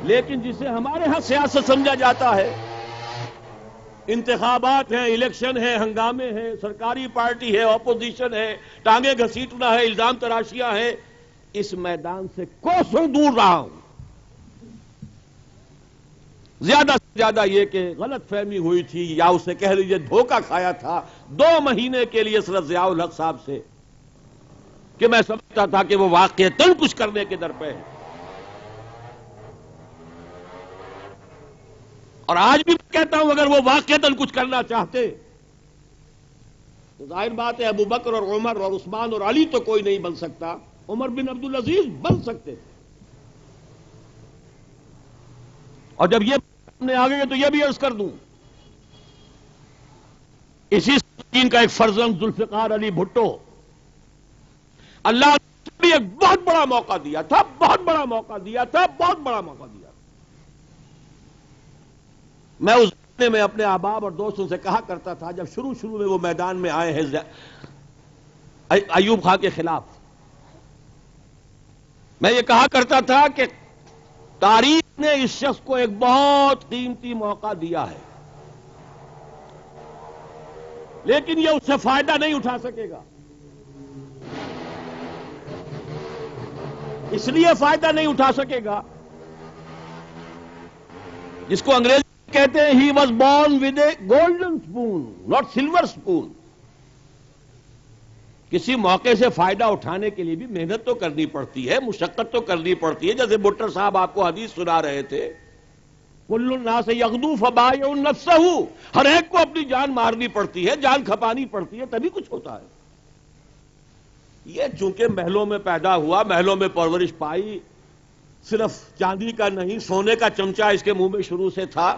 لیکن جسے ہمارے ہاں سیاست سمجھا جاتا ہے، انتخابات ہیں، الیکشن ہے، ہنگامے ہیں، سرکاری پارٹی ہے، اپوزیشن ہے، ٹانگیں گھسیٹنا ہے، الزام تراشیاں ہیں، اس میدان سے کوسوں دور رہا ہوں. زیادہ سے زیادہ یہ کہ غلط فہمی ہوئی تھی یا اسے کہہ لیجیے دھوکہ کھایا تھا 2 مہینے کے لیے سرت ضیاء الحق صاحب سے، کہ میں سمجھتا تھا کہ وہ واقعتاً کچھ کرنے کے در پہ ہے. اور آج بھی میں کہتا ہوں اگر وہ واقعتاً کچھ کرنا چاہتے تو ظاہر بات ہے ابو بکر اور عمر اور عثمان اور علی تو کوئی نہیں بن سکتا، عمر بن عبد العزیز بن سکتے تھے. اور جب یہ سامنے آ گئے تو یہ بھی عرض کر دوں، اسی دین کا ایک فرزند ذوالفقار علی بھٹو، اللہ نے بھی ایک بہت بڑا موقع دیا تھا، بہت بڑا موقع دیا تھا، بہت بڑا موقع دیا. میں اس زمانے میں اپنے احباب اور دوستوں سے کہا کرتا تھا، جب شروع میں وہ میدان میں آئے ہیں ایوب خان کے خلاف، میں یہ کہا کرتا تھا کہ تاریخ نے اس شخص کو ایک بہت قیمتی موقع دیا ہے، لیکن یہ اس سے فائدہ نہیں اٹھا سکے گا. اس لیے فائدہ نہیں اٹھا سکے گا، جس کو انگریزی کہتے ہیں he was born with a golden spoon not silver spoon. کسی موقع سے فائدہ اٹھانے کے لیے بھی محنت تو کرنی پڑتی ہے، مشقت تو کرنی پڑتی ہے. جیسے بٹر صاحب آپ کو حدیث سنا رہے تھے، کل الناس یغدو فبائع نفسہ، ہر ایک کو اپنی جان مارنی پڑتی ہے، جان کھپانی پڑتی ہے، تبھی کچھ ہوتا ہے. یہ چونکہ محلوں میں پیدا ہوا، محلوں میں پرورش پائی، صرف چاندی کا نہیں سونے کا چمچہ اس کے منہ میں شروع سے تھا،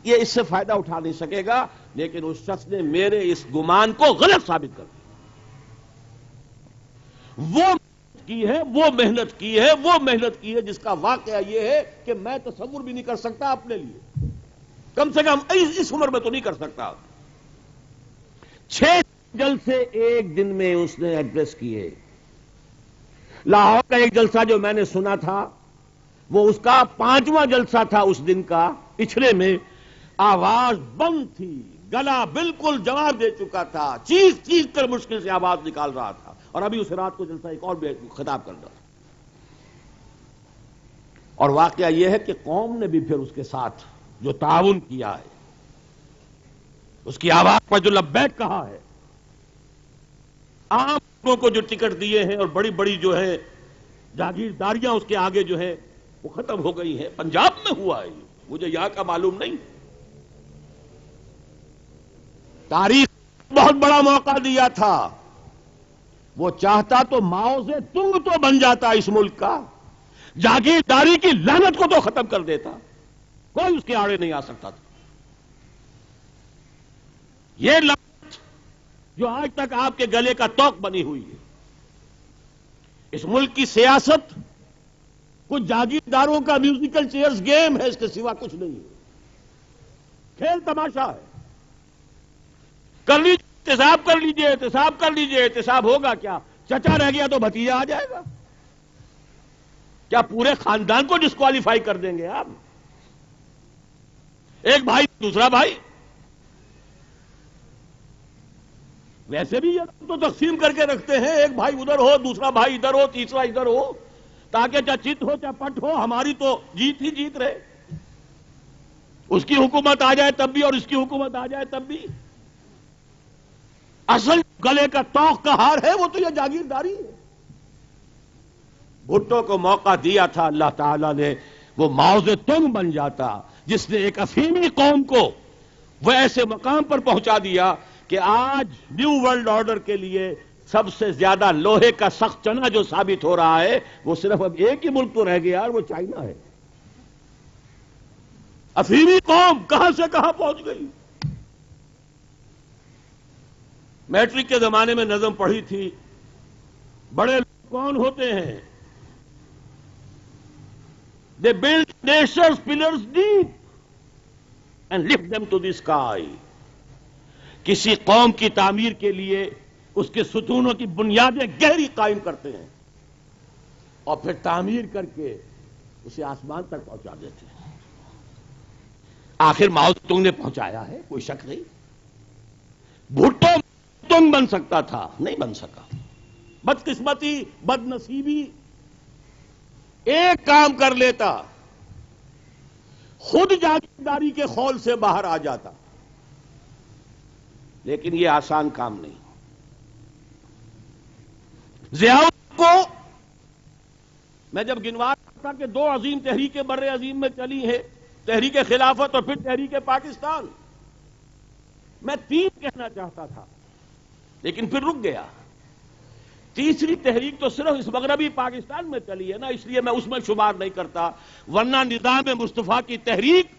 یہ اس سے فائدہ اٹھا نہیں سکے گا. لیکن اس شخص نے میرے اس گمان کو غلط ثابت کر دیا. وہ محنت کی ہے جس کا واقعہ یہ ہے کہ میں تصور بھی نہیں کر سکتا اپنے لیے، کم سے کم اس عمر میں تو نہیں کر سکتا. 6 جلسے ایک دن میں اس نے ایڈریس کیے. لاہور کا ایک جلسہ جو میں نے سنا تھا وہ اس کا 5واں جلسہ تھا اس دن کا. پچھلے میں آواز بند تھی، گلا بالکل جواب دے چکا تھا، چیخ کر مشکل سے آواز نکال رہا تھا، اور ابھی اس رات کو جلسہ ایک اور بھی خطاب کر رہا تھا. اور واقعہ یہ ہے کہ قوم نے بھی پھر اس کے ساتھ جو تعاون کیا ہے، اس کی آواز پر جو لبیک کہا ہے، عام لوگوں کو جو ٹکٹ دیے ہیں اور بڑی بڑی جو ہے جاگیرداریاں اس کے آگے جو ہے وہ ختم ہو گئی ہیں. پنجاب میں ہوا ہے، مجھے یہاں کا معلوم نہیں. تاریخ بہت بڑا موقع دیا تھا. وہ چاہتا تو ماؤ سے تنگ تو بن جاتا اس ملک کا، جاگیرداری کی لعنت کو تو ختم کر دیتا، کوئی اس کے آڑے نہیں آ سکتا تھا. یہ لعنت جو آج تک آپ کے گلے کا توق بنی ہوئی ہے، اس ملک کی سیاست کچھ جاگیرداروں کا میوزیکل چیئرز گیم ہے، اس کے سوا کچھ نہیں ہے، کھیل تماشا ہے. کر لیجیے احتساب کر لیجیے، احتساب ہوگا کیا؟ چچا رہ گیا تو بھتیجا آ جائے گا. کیا پورے خاندان کو ڈسکوالیفائی کر دیں گے آپ؟ ایک بھائی دوسرا بھائی. ویسے بھی یہ تو تقسیم کر کے رکھتے ہیں، ایک بھائی ادھر ہو، دوسرا بھائی ادھر ہو، تیسرا ادھر ہو، تاکہ چاہے چت ہو چاہے پٹ ہو، ہماری تو جیت ہی جیت رہے. اس کی حکومت آ جائے تب بھی اور اس کی حکومت آ جائے تب بھی. اصل گلے کا توق کا ہار ہے وہ تو یہ جاگیرداری ہے. بھٹو کو موقع دیا تھا اللہ تعالیٰ نے، وہ ماؤ تنگ بن جاتا جس نے ایک افیمی قوم کو وہ ایسے مقام پر پہنچا دیا کہ آج نیو ورلڈ آرڈر کے لیے سب سے زیادہ لوہے کا سخت چنا جو ثابت ہو رہا ہے وہ صرف اب ایک ہی ملک تو رہ گیا اور وہ چائنا ہے. افیمی قوم کہاں سے کہاں پہنچ گئی. میٹرک کے زمانے میں نظم پڑھی تھی، بڑے لوگ کون ہوتے ہیں؟ They build nations pillars deep and lift them to the sky. کسی قوم کی تعمیر کے لیے اس کے ستونوں کی بنیادیں گہری قائم کرتے ہیں اور پھر تعمیر کر کے اسے آسمان تک پہنچا دیتے ہیں. آخر ماؤ تنگ نے پہنچایا ہے، کوئی شک نہیں. بھٹو تنگ بن سکتا تھا، نہیں بن سکا. بدقسمتی، بد نصیبی، ایک کام کر لیتا، خود جاگیرداری کے خول سے باہر آ جاتا. لیکن یہ آسان کام نہیں. ضیاء کو میں جب گنوا تھا کہ دو عظیم تحریکیں بر عظیم میں چلی ہیں، تحریک خلافت اور پھر تحریک پاکستان، میں تین کہنا چاہتا تھا لیکن پھر رک گیا. تیسری تحریک تو صرف اس مغربی پاکستان میں چلی ہے نا، اس لیے میں اس میں شمار نہیں کرتا، ورنہ نظام مصطفیٰ کی تحریک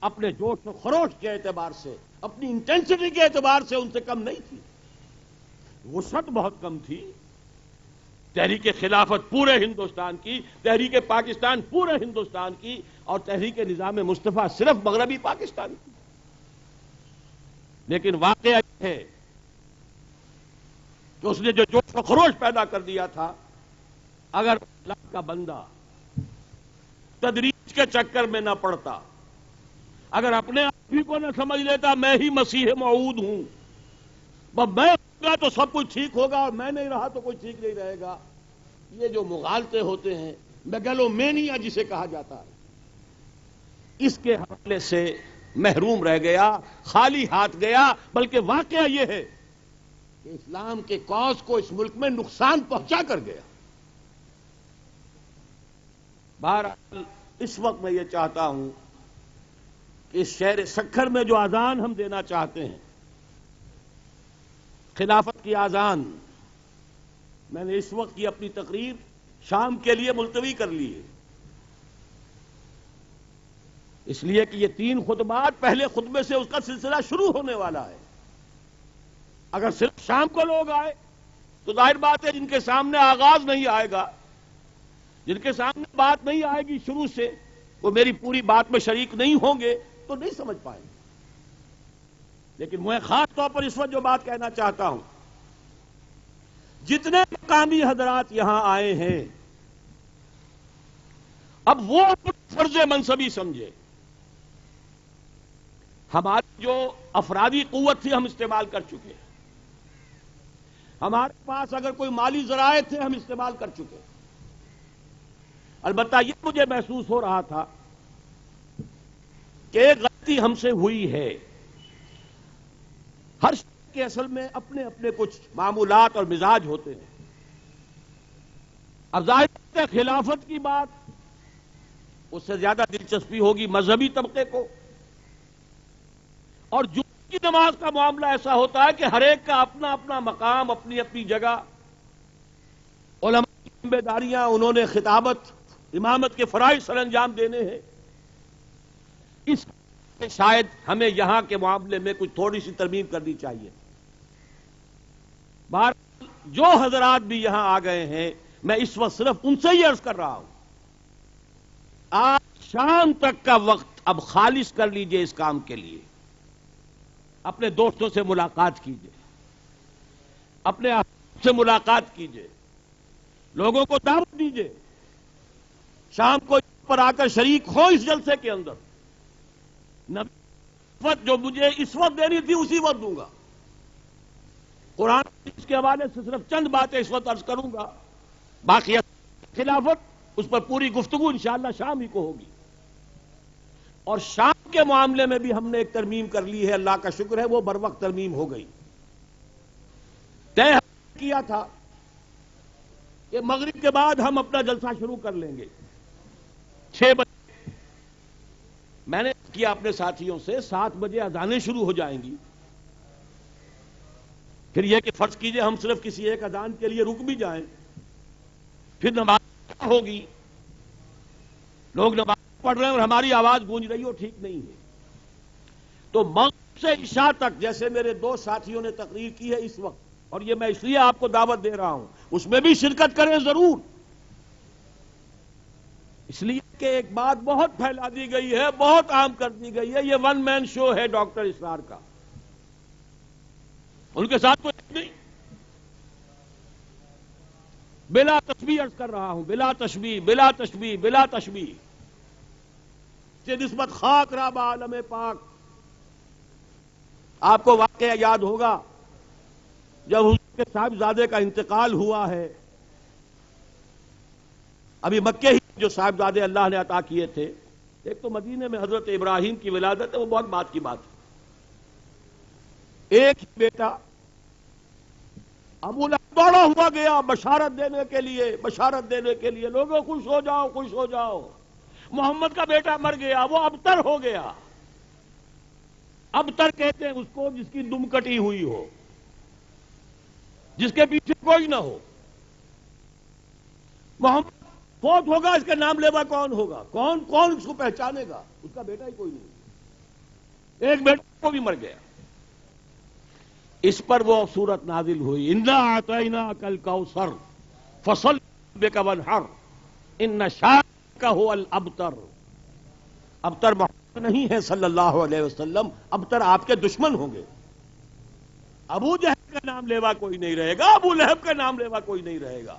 اپنے جوش و خروش کے اعتبار سے، اپنی انٹینسٹی کے اعتبار سے ان سے کم نہیں تھی. وسعت بہت کم تھی. تحریک خلافت پورے ہندوستان کی، تحریک پاکستان پورے ہندوستان کی، اور تحریک نظام مصطفیٰ صرف مغربی پاکستان کی. لیکن واقعہ یہ ہے کہ اس نے جو جوش و خروش پیدا کر دیا تھا، اگر اللہ کا بندہ تدریج کے چکر میں نہ پڑتا، اگر اپنے آپ ہی کو نہ سمجھ لیتا میں ہی مسیح موعود ہوں، میں ہوگا تو سب کچھ ٹھیک ہوگا اور میں نہیں رہا تو کوئی ٹھیک نہیں رہے گا، یہ جو مغالطے ہوتے ہیں، میگالومینیا جسے کہا جاتا ہے، اس کے حوالے سے محروم رہ گیا، خالی ہاتھ گیا. بلکہ واقعہ یہ ہے کہ اسلام کے کاز کو اس ملک میں نقصان پہنچا کر گیا. بہرحال اس وقت میں یہ چاہتا ہوں کہ اس شہر سکھر میں جو اذان ہم دینا چاہتے ہیں، خلافت کی اذان، میں نے اس وقت کی اپنی تقریر شام کے لیے ملتوی کر لی ہے، اس لیے کہ یہ تین خطبات پہلے خطبے سے اس کا سلسلہ شروع ہونے والا ہے. اگر صرف شام کو لوگ آئے تو ظاہر بات ہے جن کے سامنے آغاز نہیں آئے گا، جن کے سامنے بات نہیں آئے گی شروع سے، وہ میری پوری بات میں شریک نہیں ہوں گے تو نہیں سمجھ پائیں گے. لیکن میں خاص طور پر اس وقت جو بات کہنا چاہتا ہوں، جتنے مقامی حضرات یہاں آئے ہیں، اب وہ فرض منصبی سمجھے. ہماری جو افرادی قوت تھی ہم استعمال کر چکے، ہمارے پاس اگر کوئی مالی ذرائع تھے ہم استعمال کر چکے. البتہ یہ مجھے محسوس ہو رہا تھا کہ ایک غلطی ہم سے ہوئی ہے. ہر شخص کے اصل میں اپنے اپنے کچھ معمولات اور مزاج ہوتے ہیں. اب ظاہر ہے خلافت کی بات اس سے زیادہ دلچسپی ہوگی مذہبی طبقے کو، اور جو کی نماز کا معاملہ ایسا ہوتا ہے کہ ہر ایک کا اپنا اپنا مقام، اپنی اپنی جگہ، علماء کی ذمہ داریاں، انہوں نے خطابت، امامت کے فرائض سر انجام دینے ہیں. اس شاید ہمیں یہاں کے معاملے میں کچھ تھوڑی سی ترمیم کرنی چاہیے. بہرحال جو حضرات بھی یہاں آ گئے ہیں، میں اس وقت صرف ان سے ہی عرض کر رہا ہوں، آج شام تک کا وقت اب خالص کر لیجئے اس کام کے لیے. اپنے دوستوں سے ملاقات کیجئے، اپنے آپ سے ملاقات کیجئے، لوگوں کو دعوت دیجئے، شام کو پر آ کر شریک ہو اس جلسے کے اندر. نبی جو مجھے اس وقت دینی تھی اسی وقت دوں گا. قرآن اس کے حوالے سے صرف چند باتیں اس وقت عرض کروں گا، باقی خلافت اس پر پوری گفتگو انشاءاللہ شام ہی کو ہوگی۔ اور شام کے معاملے میں بھی ہم نے ایک ترمیم کر لی ہے، اللہ کا شکر ہے وہ بر وقت ترمیم ہو گئی۔ طے کیا تھا کہ مغرب کے بعد ہم اپنا جلسہ شروع کر لیں گے 6 بجے۔ میں نے کیا اپنے ساتھیوں سے 7 بجے اذانیں شروع ہو جائیں گی، پھر یہ کہ فرض کیجئے ہم صرف کسی ایک اذان کے لیے رک بھی جائیں، پھر نماز ہوگی، لوگ نماز پڑھ رہے ہیں اور ہماری آواز گونج رہی ہو، ٹھیک نہیں ہے۔ تو مغرب سے عشاء تک جیسے میرے 2 ساتھیوں نے تقریر کی ہے اس وقت، اور یہ میں اس لیے آپ کو دعوت دے رہا ہوں اس میں بھی شرکت کریں ضرور، اس لیے کہ ایک بات بہت پھیلا دی گئی ہے، بہت عام کر دی گئی ہے، یہ 1 مین شو ہے ڈاکٹر اسرار کا، ان کے ساتھ کوئی نہیں۔ بلا تشبیہ عرض کر رہا ہوں، بلا تشبیہ بلا تشبیہ بلا تشبیہ سے نسبت خاک را بعالم پاک۔ آپ کو واقعہ یاد ہوگا جب حضور کے صاحبزادے کا انتقال ہوا ہے، ابھی مکے ہی جو صاحبزادے اللہ نے عطا کیے تھے، ایک تو مدینے میں حضرت ابراہیم کی ولادت ہے، وہ بہت بات کی بات ہے، ایک ہی بیٹا ابو لہب دوڑا ہوا گیا بشارت دینے کے لیے، لوگوں خوش ہو جاؤ خوش ہو جاؤ، محمد کا بیٹا مر گیا، وہ ابتر ہو گیا۔ ابتر کہتے ہیں اس کو جس کی دم کٹی ہوئی ہو، جس کے پیچھے کوئی نہ ہو۔ محمد فوت ہوگا، اس کا نام لیوا کون ہوگا؟ کون اس کو پہچانے گا؟ اس کا بیٹا ہی کوئی نہیں، ایک بیٹا کو بھی مر گیا۔ اس پر وہ سورت نازل ہوئی، انا اعطیناک الکوثر فصل لربک وانحر ان شانئک هو الابتر۔ ابتر محمد نہیں ہے صلی اللہ علیہ وسلم، ابتر آپ کے دشمن ہوں گے۔ ابو جہل کا نام لیوا کوئی نہیں رہے گا، ابو لہب کا نام لیوا کوئی نہیں رہے گا۔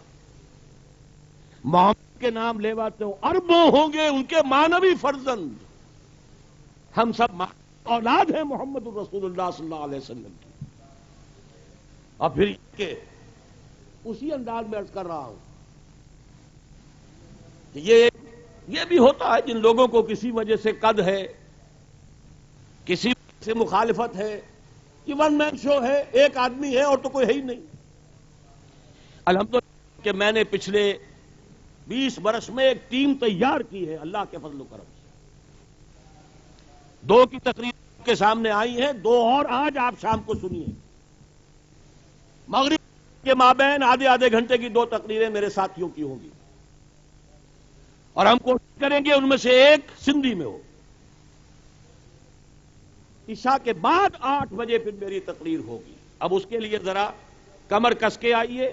محمد کے نام لیوا تو اربوں ہوں گے، ان کے مانوی فرزند۔ ہم سب اولاد ہیں محمد الرسول اللہ صلی اللہ علیہ وسلم کی۔ اور پھر کہ اسی انداز میں عرض کر رہا ہوں کہ یہ بھی ہوتا ہے جن لوگوں کو کسی وجہ سے قد ہے، کسی وجہ سے مخالفت ہے، کہ 1 مین شو ہے، ایک آدمی ہے اور تو کوئی ہے ہی نہیں۔ الحمدللہ کہ میں نے پچھلے 20 برس میں ایک ٹیم تیار کی ہے اللہ کے فضل و کرم سے۔ 2 کی تقریر کے سامنے آئی ہیں، 2 اور آج آپ شام کو سنیے۔ مغرب کے مابین آدھے گھنٹے کی 2 تقریریں میرے ساتھیوں کی ہوں گی، اور ہم کوشش کریں گے ان میں سے ایک سندھی میں ہو۔ عشاء کے بعد 8 بجے پھر میری تقریر ہوگی۔ اب اس کے لیے ذرا کمر کس کے آئیے،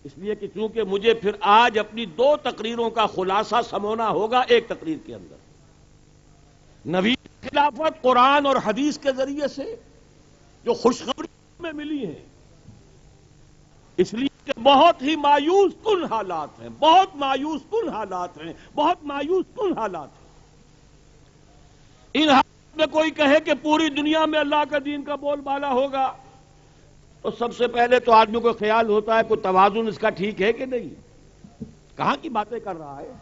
اس لیے کہ چونکہ مجھے پھر آج اپنی 2 تقریروں کا خلاصہ سمونا ہوگا ایک تقریر کے اندر۔ نبی خلافت قرآن اور حدیث کے ذریعے سے جو خوشخبری میں ملی ہیں، اس لیے کہ بہت ہی مایوس کن حالات ہیں، بہت مایوس کن حالات ہیں، بہت مایوس کن حالات ہیں۔ ان حالات میں کوئی کہے کہ پوری دنیا میں اللہ کا دین کا بول بالا ہوگا، تو سب سے پہلے تو آدمی کو خیال ہوتا ہے کوئی توازن اس کا ٹھیک ہے کہ نہیں، کہاں کی باتیں کر رہا ہے،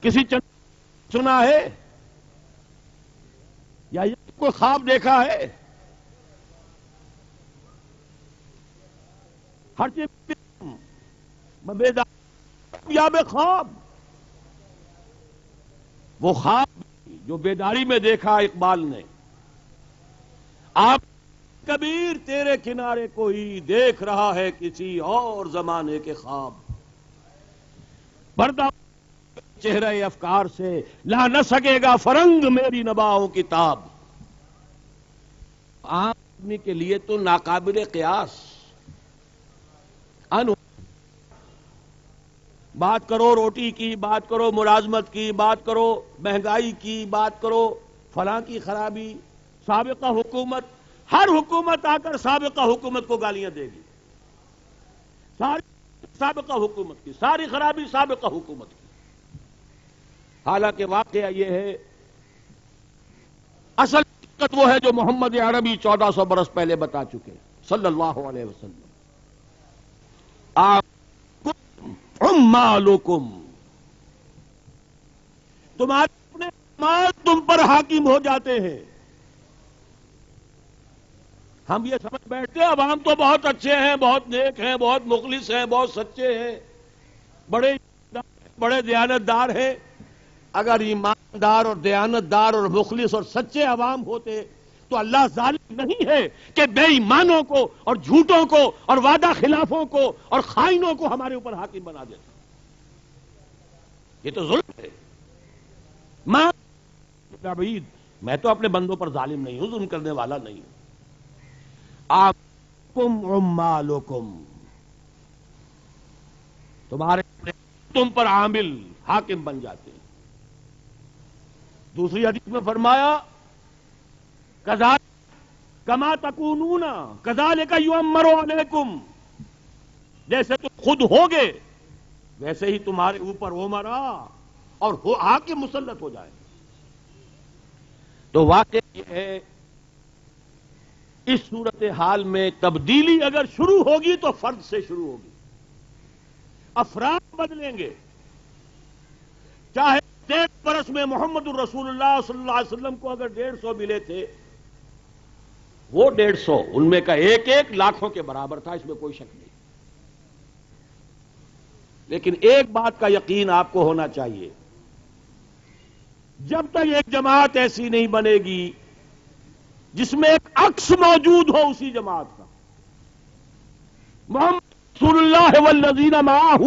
کسی سنا ہے یا یہ کوئی خواب دیکھا ہے؟ ہر چیز یا بے خواب، وہ خواب جو بیداری میں دیکھا اقبال نے، آپ کبیر تیرے کنارے کوئی دیکھ رہا ہے کسی اور زمانے کے خواب، پردہ چہرہ افکار سے لا نہ سکے گا فرنگ میری نباہوں کی تاب۔ عام آدمی کے لیے تو ناقابل قیاس بات کرو روٹی کی، بات کرو ملازمت کی، بات کرو مہنگائی کی، بات کرو فلاں کی خرابی، سابقہ حکومت، ہر حکومت آ کر سابقہ حکومت کو گالیاں دے گی، ساری سابقہ حکومت کی ساری خرابی سابقہ حکومت کی۔ حالانکہ واقعہ یہ ہے، اصل حقیقت وہ ہے جو محمد عربی 1400 برس پہلے بتا چکے ہیں۔ صلی اللہ علیہ وسلم، عمالکم، تمہارے اپنے مال تم پر حاکم ہو جاتے ہیں۔ ہم یہ سمجھ بیٹھتے ہیں عوام تو بہت اچھے ہیں، بہت نیک ہیں، بہت مخلص ہیں، بہت سچے ہیں، بڑے دیانتدار ہیں۔ اگر ایماندار اور دیانتدار اور مخلص اور سچے عوام ہوتے تو اللہ ظالم نہیں ہے کہ بے ایمانوں کو اور جھوٹوں کو اور وعدہ خلافوں کو اور خائنوں کو ہمارے اوپر حاکم بنا دیتا۔ یہ تو ظلم ہے۔ میں تو اپنے بندوں پر ظالم نہیں ہوں، ظلم کرنے والا نہیں ہوں۔ آپکم عمالکم، تمہارے تم پر عامل حاکم بن جاتے ہیں۔ دوسری حدیث میں فرمایا کما تکونون کذالک یؤمر علیکم، جیسے تم خود ہوگے ویسے ہی تمہارے اوپر عمرا اور حاکم مسلط ہو جائے۔ تو واقع یہ ہے اس صورتحال میں تبدیلی اگر شروع ہوگی تو فرد سے شروع ہوگی، افراد بدلیں گے۔ چاہے 1.5 برس میں محمد الرسول اللہ صلی اللہ علیہ وسلم کو اگر 150 ملے تھے، وہ 150 ان میں کا ایک ایک لاکھوں کے برابر تھا، اس میں کوئی شک نہیں۔ لیکن ایک بات کا یقین آپ کو ہونا چاہیے، جب تک ایک جماعت ایسی نہیں بنے گی جس میں ایک عکس موجود ہو اسی جماعت کا، محمد رسول اللہ والذین معہ،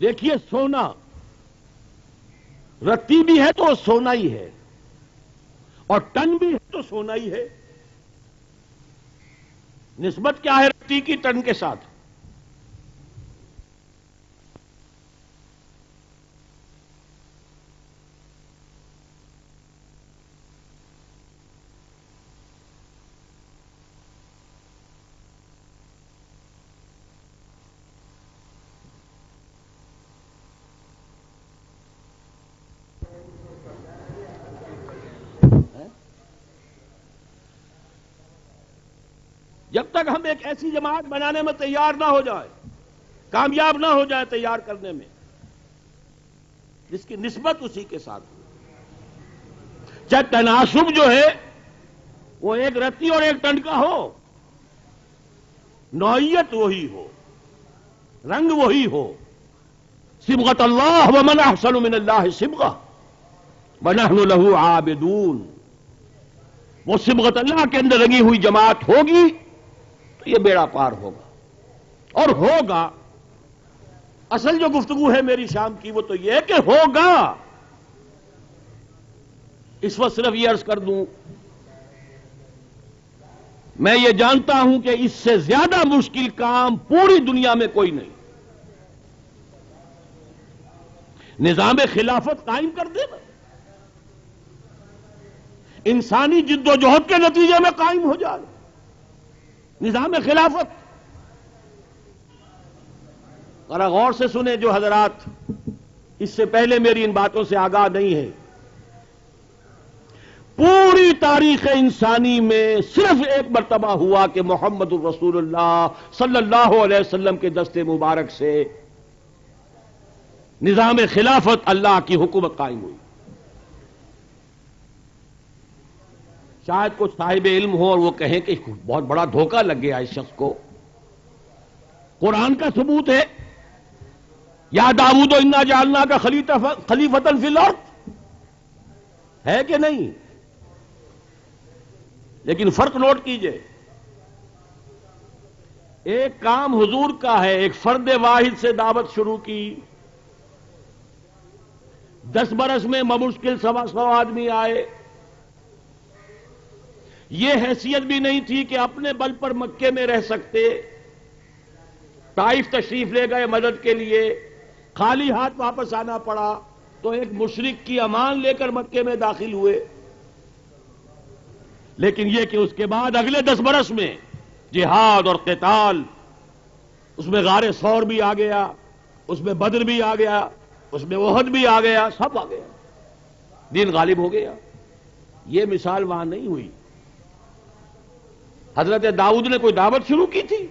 دیکھیے سونا رتی بھی ہے تو سونا ہی ہے، اور ٹن بھی ہے تو سونا ہی ہے۔ نسبت کیا ہے رتی کی ٹن کے ساتھ؟ جب تک ہم ایک ایسی جماعت بنانے میں تیار نہ ہو جائے، کامیاب نہ ہو جائے تیار کرنے میں، جس کی نسبت اسی کے ساتھ ہو، چاہے تناسب جو ہے وہ ایک رتی اور ایک ٹن کا ہو، نوعیت وہی ہو، رنگ وہی ہو۔ صبغۃ اللہ ومن احسن من اللہ صبغہ ونحن لہ عابدون، وہ صبغت اللہ کے اندر رنگی ہوئی جماعت ہوگی تو یہ بیڑا پار ہوگا، اور ہوگا۔ اصل جو گفتگو ہے میری شام کی وہ تو یہ ہے کہ ہوگا۔ اس وقت صرف یہ عرض کر دوں، میں یہ جانتا ہوں کہ اس سے زیادہ مشکل کام پوری دنیا میں کوئی نہیں۔ نظام خلافت قائم کر دینا انسانی جد و جہد کے نتیجے میں قائم ہو جائے نظام خلافت۔ ذرا غور سے سنیں جو حضرات اس سے پہلے میری ان باتوں سے آگاہ نہیں ہے، پوری تاریخ انسانی میں صرف ایک مرتبہ ہوا کہ محمد الرسول اللہ صلی اللہ علیہ وسلم کے دست مبارک سے نظام خلافت اللہ کی حکومت قائم ہوئی۔ شاید کچھ صاحب علم ہو اور وہ کہیں کہ بہت بڑا دھوکہ لگ گیا اس شخص کو، قرآن کا ثبوت ہے، یا داؤد انا جعلناک خلیفۃ فی الارض، ہے کہ نہیں؟ لیکن فرق نوٹ کیجئے، ایک کام حضور کا ہے، ایک فرد واحد سے دعوت شروع کی، 10 برس میں بمشکل 125 آدمی آئے۔ یہ حیثیت بھی نہیں تھی کہ اپنے بل پر مکے میں رہ سکتے، طائف تشریف لے گئے مدد کے لیے، خالی ہاتھ واپس آنا پڑا تو ایک مشرک کی امان لے کر مکے میں داخل ہوئے۔ لیکن یہ کہ اس کے بعد اگلے 10 برس میں جہاد اور قتال، اس میں غار ثور بھی آ گیا، اس میں بدر بھی آ گیا، اس میں احد بھی آ گیا، سب آ گیا، دین غالب ہو گیا۔ یہ مثال وہاں نہیں ہوئی۔ حضرت داؤد نے کوئی دعوت شروع کی تھی؟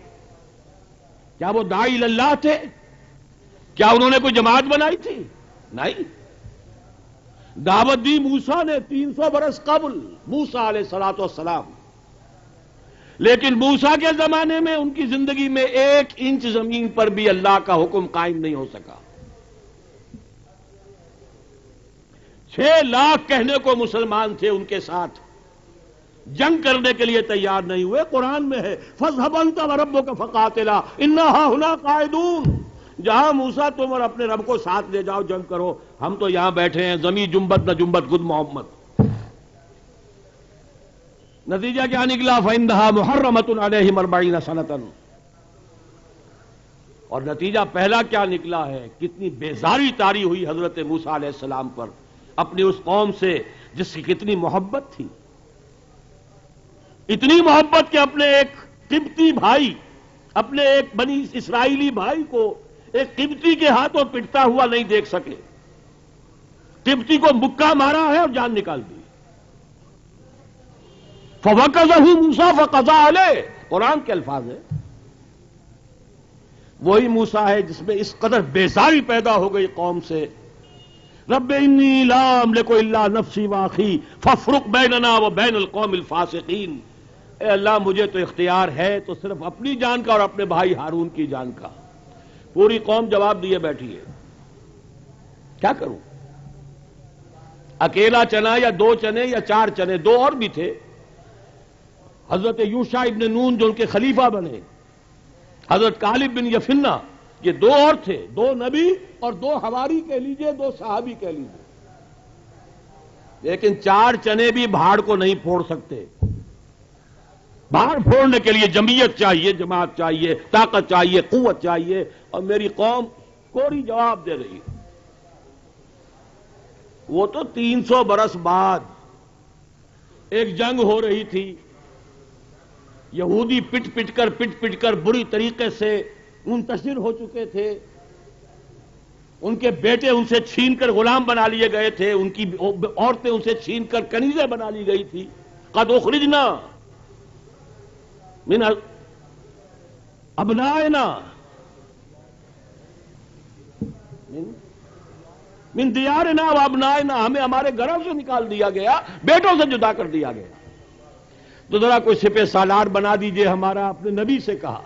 کیا وہ داعی اللہ تھے؟ کیا انہوں نے کوئی جماعت بنائی تھی؟ نہیں. دعوت دی موسیٰ نے 300 برس قبل، موسیٰ علیہ الصلوۃ والسلام. لیکن موسیٰ کے زمانے میں ان کی زندگی میں 1 انچ زمین پر بھی اللہ کا حکم قائم نہیں ہو سکا. 6 لاکھ کہنے کو مسلمان تھے ان کے ساتھ، جنگ کرنے کے لیے تیار نہیں ہوئے. قرآن میں ہے فَاذْهَبْ أَنْتَ وَرَبُّكَ فَقَاتِلَا إِنَّا هَاهُنَا قَاعِدُونَ. جہاں موسیٰ تم اور اپنے رب کو ساتھ لے جاؤ، جنگ کرو، ہم تو یہاں بیٹھے ہیں. زمین جنبت نہ جنبت خود محمد. نتیجہ کیا نکلا؟ فَإِنَّهَا مُحَرَّمَةٌ عَلَيْهِمْ 40 سَنَةً. اور نتیجہ پہلا کیا نکلا ہے؟ کتنی بیزاری طاری ہوئی حضرت موسیٰ علیہ السلام پر اپنی اس قوم سے جس کی کتنی محبت تھی. اتنی محبت کہ اپنے ایک قبطی بھائی، اپنے ایک بنی اسرائیلی بھائی کو ایک قبطی کے ہاتھوں پٹتا ہوا نہیں دیکھ سکے. قبطی کو مکہ مارا ہے اور جان نکال دی. فَوَكَزَهُ مُوسَىٰ فَقَضَىٰ عَلَيْهِ. قرآن کے الفاظ ہیں. وہی موسیٰ ہے جس میں اس قدر بیزاری پیدا ہو گئی قوم سے. رب انی لا املک الا نفسی واخی فافرق بیننا وبین القوم الفاسقین. اے اللہ مجھے تو اختیار ہے تو صرف اپنی جان کا اور اپنے بھائی ہارون کی جان کا. پوری قوم جواب دیے بیٹھی ہے، کیا کروں؟ اکیلا چنا یا 2 چنے یا 4 چنے؟ 2 اور بھی تھے. حضرت یوشع ابن نون جو ان کے خلیفہ بنے، حضرت کالب بن یفنہ، یہ 2 اور تھے. 2 نبی اور 2 حواری کہہ لیجئے، 2 صحابی کہہ لیجئے. لیکن 4 چنے بھی بھاڑ کو نہیں پھوڑ سکتے. بھاڑ پھوڑنے کے لیے جمعیت چاہیے، جماعت چاہیے، طاقت چاہیے، قوت چاہیے. اور میری قوم کوری جواب دے رہی. وہ تو 300 برس بعد ایک جنگ ہو رہی تھی. یہودی پٹ پٹ کر بری طریقے سے منتشر ہو چکے تھے. ان کے بیٹے ان سے چھین کر غلام بنا لیے گئے تھے. ان کی عورتیں ان سے چھین کر کنیزیں بنا لی گئی تھی. قد اخرجنا من ابنائنا من دیارنا و ابنائنا. ہمیں ہمارے گھروں سے نکال دیا گیا، بیٹوں سے جدا کر دیا گیا. تو ذرا کوئی سپہ سالار بنا دیجئے ہمارا. اپنے نبی سے کہا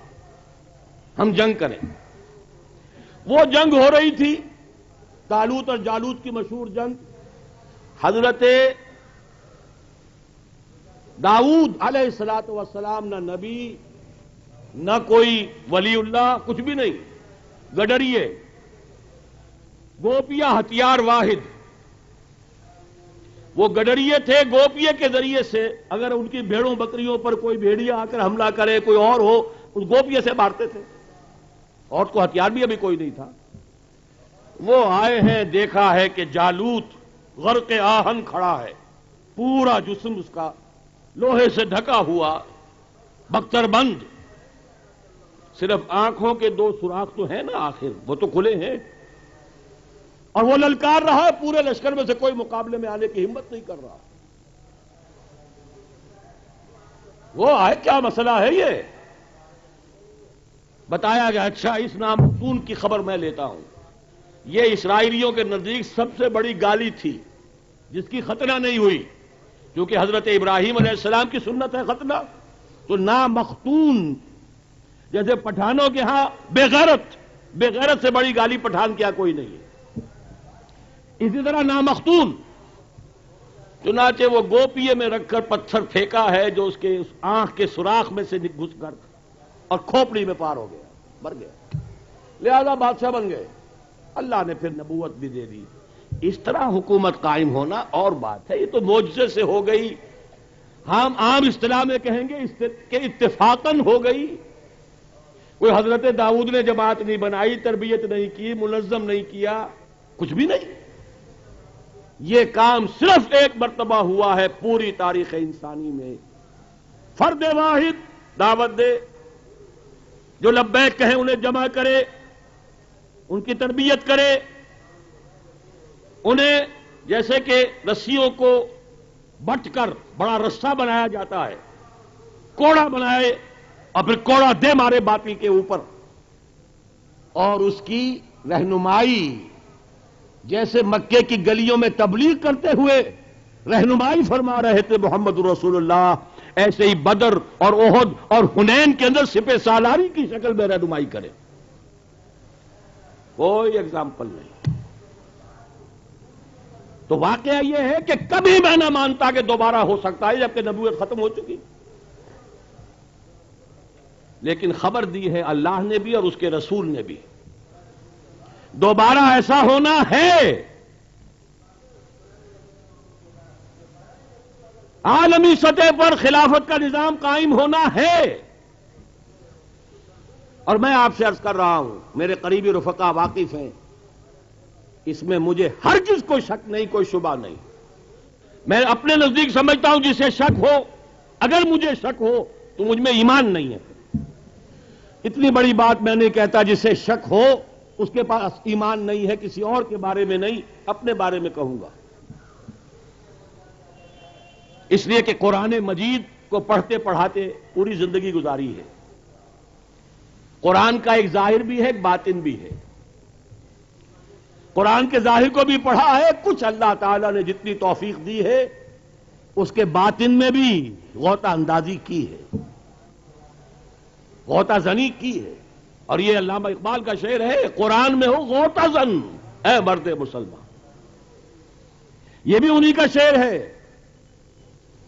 ہم جنگ کریں. وہ جنگ ہو رہی تھی، طالوت اور جالوت کی مشہور جنگ. حضرت داؤد علیہ الصلوۃ والسلام نہ نبی نہ کوئی ولی اللہ، کچھ بھی نہیں، گڈریے، گوپیا ہتھیار واحد. وہ گڈریے تھے. گوپیے کے ذریعے سے اگر ان کی بھیڑوں بکریوں پر کوئی بھیڑیا آ کر حملہ کرے، کوئی اور ہو، اس گوپیے سے مارتے تھے. اور کو ہتھیار بھی ابھی کوئی نہیں تھا. وہ آئے ہیں، دیکھا ہے کہ جالوت غرق آہن کھڑا ہے، پورا جسم اس کا لوہے سے ڈھکا ہوا، بختر بند. صرف آنکھوں کے 2 سوراخ تو ہیں نا آخر، وہ تو کھلے ہیں. اور وہ للکار رہا ہے. پورے لشکر میں سے کوئی مقابلے میں آنے کی ہمت نہیں کر رہا. وہ آئے، کیا مسئلہ ہے یہ؟ بتایا گیا اچھا اس نامختون کی خبر میں لیتا ہوں. یہ اسرائیلیوں کے نزدیک سب سے بڑی گالی تھی جس کی ختنہ نہیں ہوئی، کیونکہ حضرت ابراہیم علیہ السلام کی سنت ہے ختنہ. تو نامختون، جیسے پٹھانوں کے ہاں بے غیرت سے بڑی گالی پٹھان کیا کوئی نہیں ہے، اسی طرح نامختون. چنانچہ وہ گوپیے میں رکھ کر پتھر پھینکا ہے جو اس کے آنکھ کے سوراخ میں سے گھس کر اور کھوپڑی میں پار ہو گیا، مر گیا. لہذا بادشاہ بن گئے. اللہ نے پھر نبوت بھی دے دی. اس طرح حکومت قائم ہونا اور بات ہے. یہ تو معجزے سے ہو گئی. ہم عام اصطلاح میں کہیں گے کہ اتفاقاً ہو گئی. کوئی حضرت داؤد نے جماعت نہیں بنائی، تربیت نہیں کی، منظم نہیں کیا، کچھ بھی نہیں. یہ کام صرف ایک مرتبہ ہوا ہے پوری تاریخ انسانی میں. فرد واحد دعوت دے، جو لبیک کہیں انہیں جمع کرے، ان کی تربیت کرے، انہیں جیسے کہ رسیوں کو بٹ کر بڑا رسہ بنایا جاتا ہے، کوڑا بنائے اور پھر کوڑا دے مارے باطل کے اوپر، اور اس کی رہنمائی جیسے مکے کی گلیوں میں تبلیغ کرتے ہوئے رہنمائی فرما رہے تھے محمد رسول اللہ، ایسے ہی بدر اور احد اور حنین کے اندر سپہ سالاری کی شکل میں رہنمائی کرے. کوئی ایگزامپل نہیں. تو واقعہ یہ ہے کہ کبھی میں نہ مانتا کہ دوبارہ ہو سکتا ہے جبکہ نبوت ختم ہو چکی، لیکن خبر دی ہے اللہ نے بھی اور اس کے رسول نے بھی، دوبارہ ایسا ہونا ہے. عالمی سطح پر خلافت کا نظام قائم ہونا ہے. اور میں آپ سے عرض کر رہا ہوں، میرے قریبی رفقا واقف ہیں، اس میں مجھے ہرگز کوئی شک نہیں، کوئی شبہ نہیں. میں اپنے نزدیک سمجھتا ہوں جسے شک ہو، اگر مجھے شک ہو تو مجھ میں ایمان نہیں ہے. اتنی بڑی بات میں نہیں کہتا، جسے شک ہو اس کے پاس ایمان نہیں ہے، کسی اور کے بارے میں نہیں، اپنے بارے میں کہوں گا. اس لیے کہ قرآن مجید کو پڑھتے پڑھاتے پوری زندگی گزاری ہے. قرآن کا ایک ظاہر بھی ہے، ایک باطن بھی ہے. قرآن کے ظاہر کو بھی پڑھا ہے، کچھ اللہ تعالیٰ نے جتنی توفیق دی ہے اس کے باطن میں بھی غوطہ اندازی کی ہے، غوطہ زنی کی ہے. اور یہ علامہ اقبال کا شعر ہے، قرآن میں ہو غوطہ زن اے مرد مسلمان. یہ بھی انہی کا شعر ہے.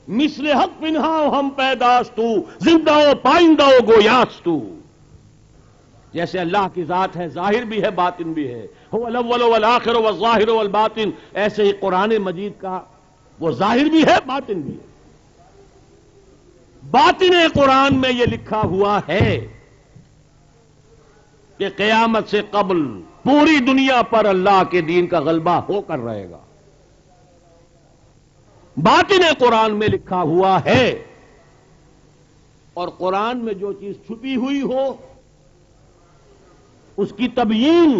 مثل حق پنہا ہم پیداستو زندہ و پائندہ و گویاستو. جیسے اللہ کی ذات ہے، ظاہر بھی ہے باطن بھی ہے، هو الاول والآخر والظاہر والباطن، ایسے ہی قرآن مجید کا وہ ظاہر بھی ہے باطن بھی ہے. باطن قرآن میں یہ لکھا ہوا ہے کہ قیامت سے قبل پوری دنیا پر اللہ کے دین کا غلبہ ہو کر رہے گا. باطن قرآن میں لکھا ہوا ہے. اور قرآن میں جو چیز چھپی ہوئی ہو اس کی تبیین،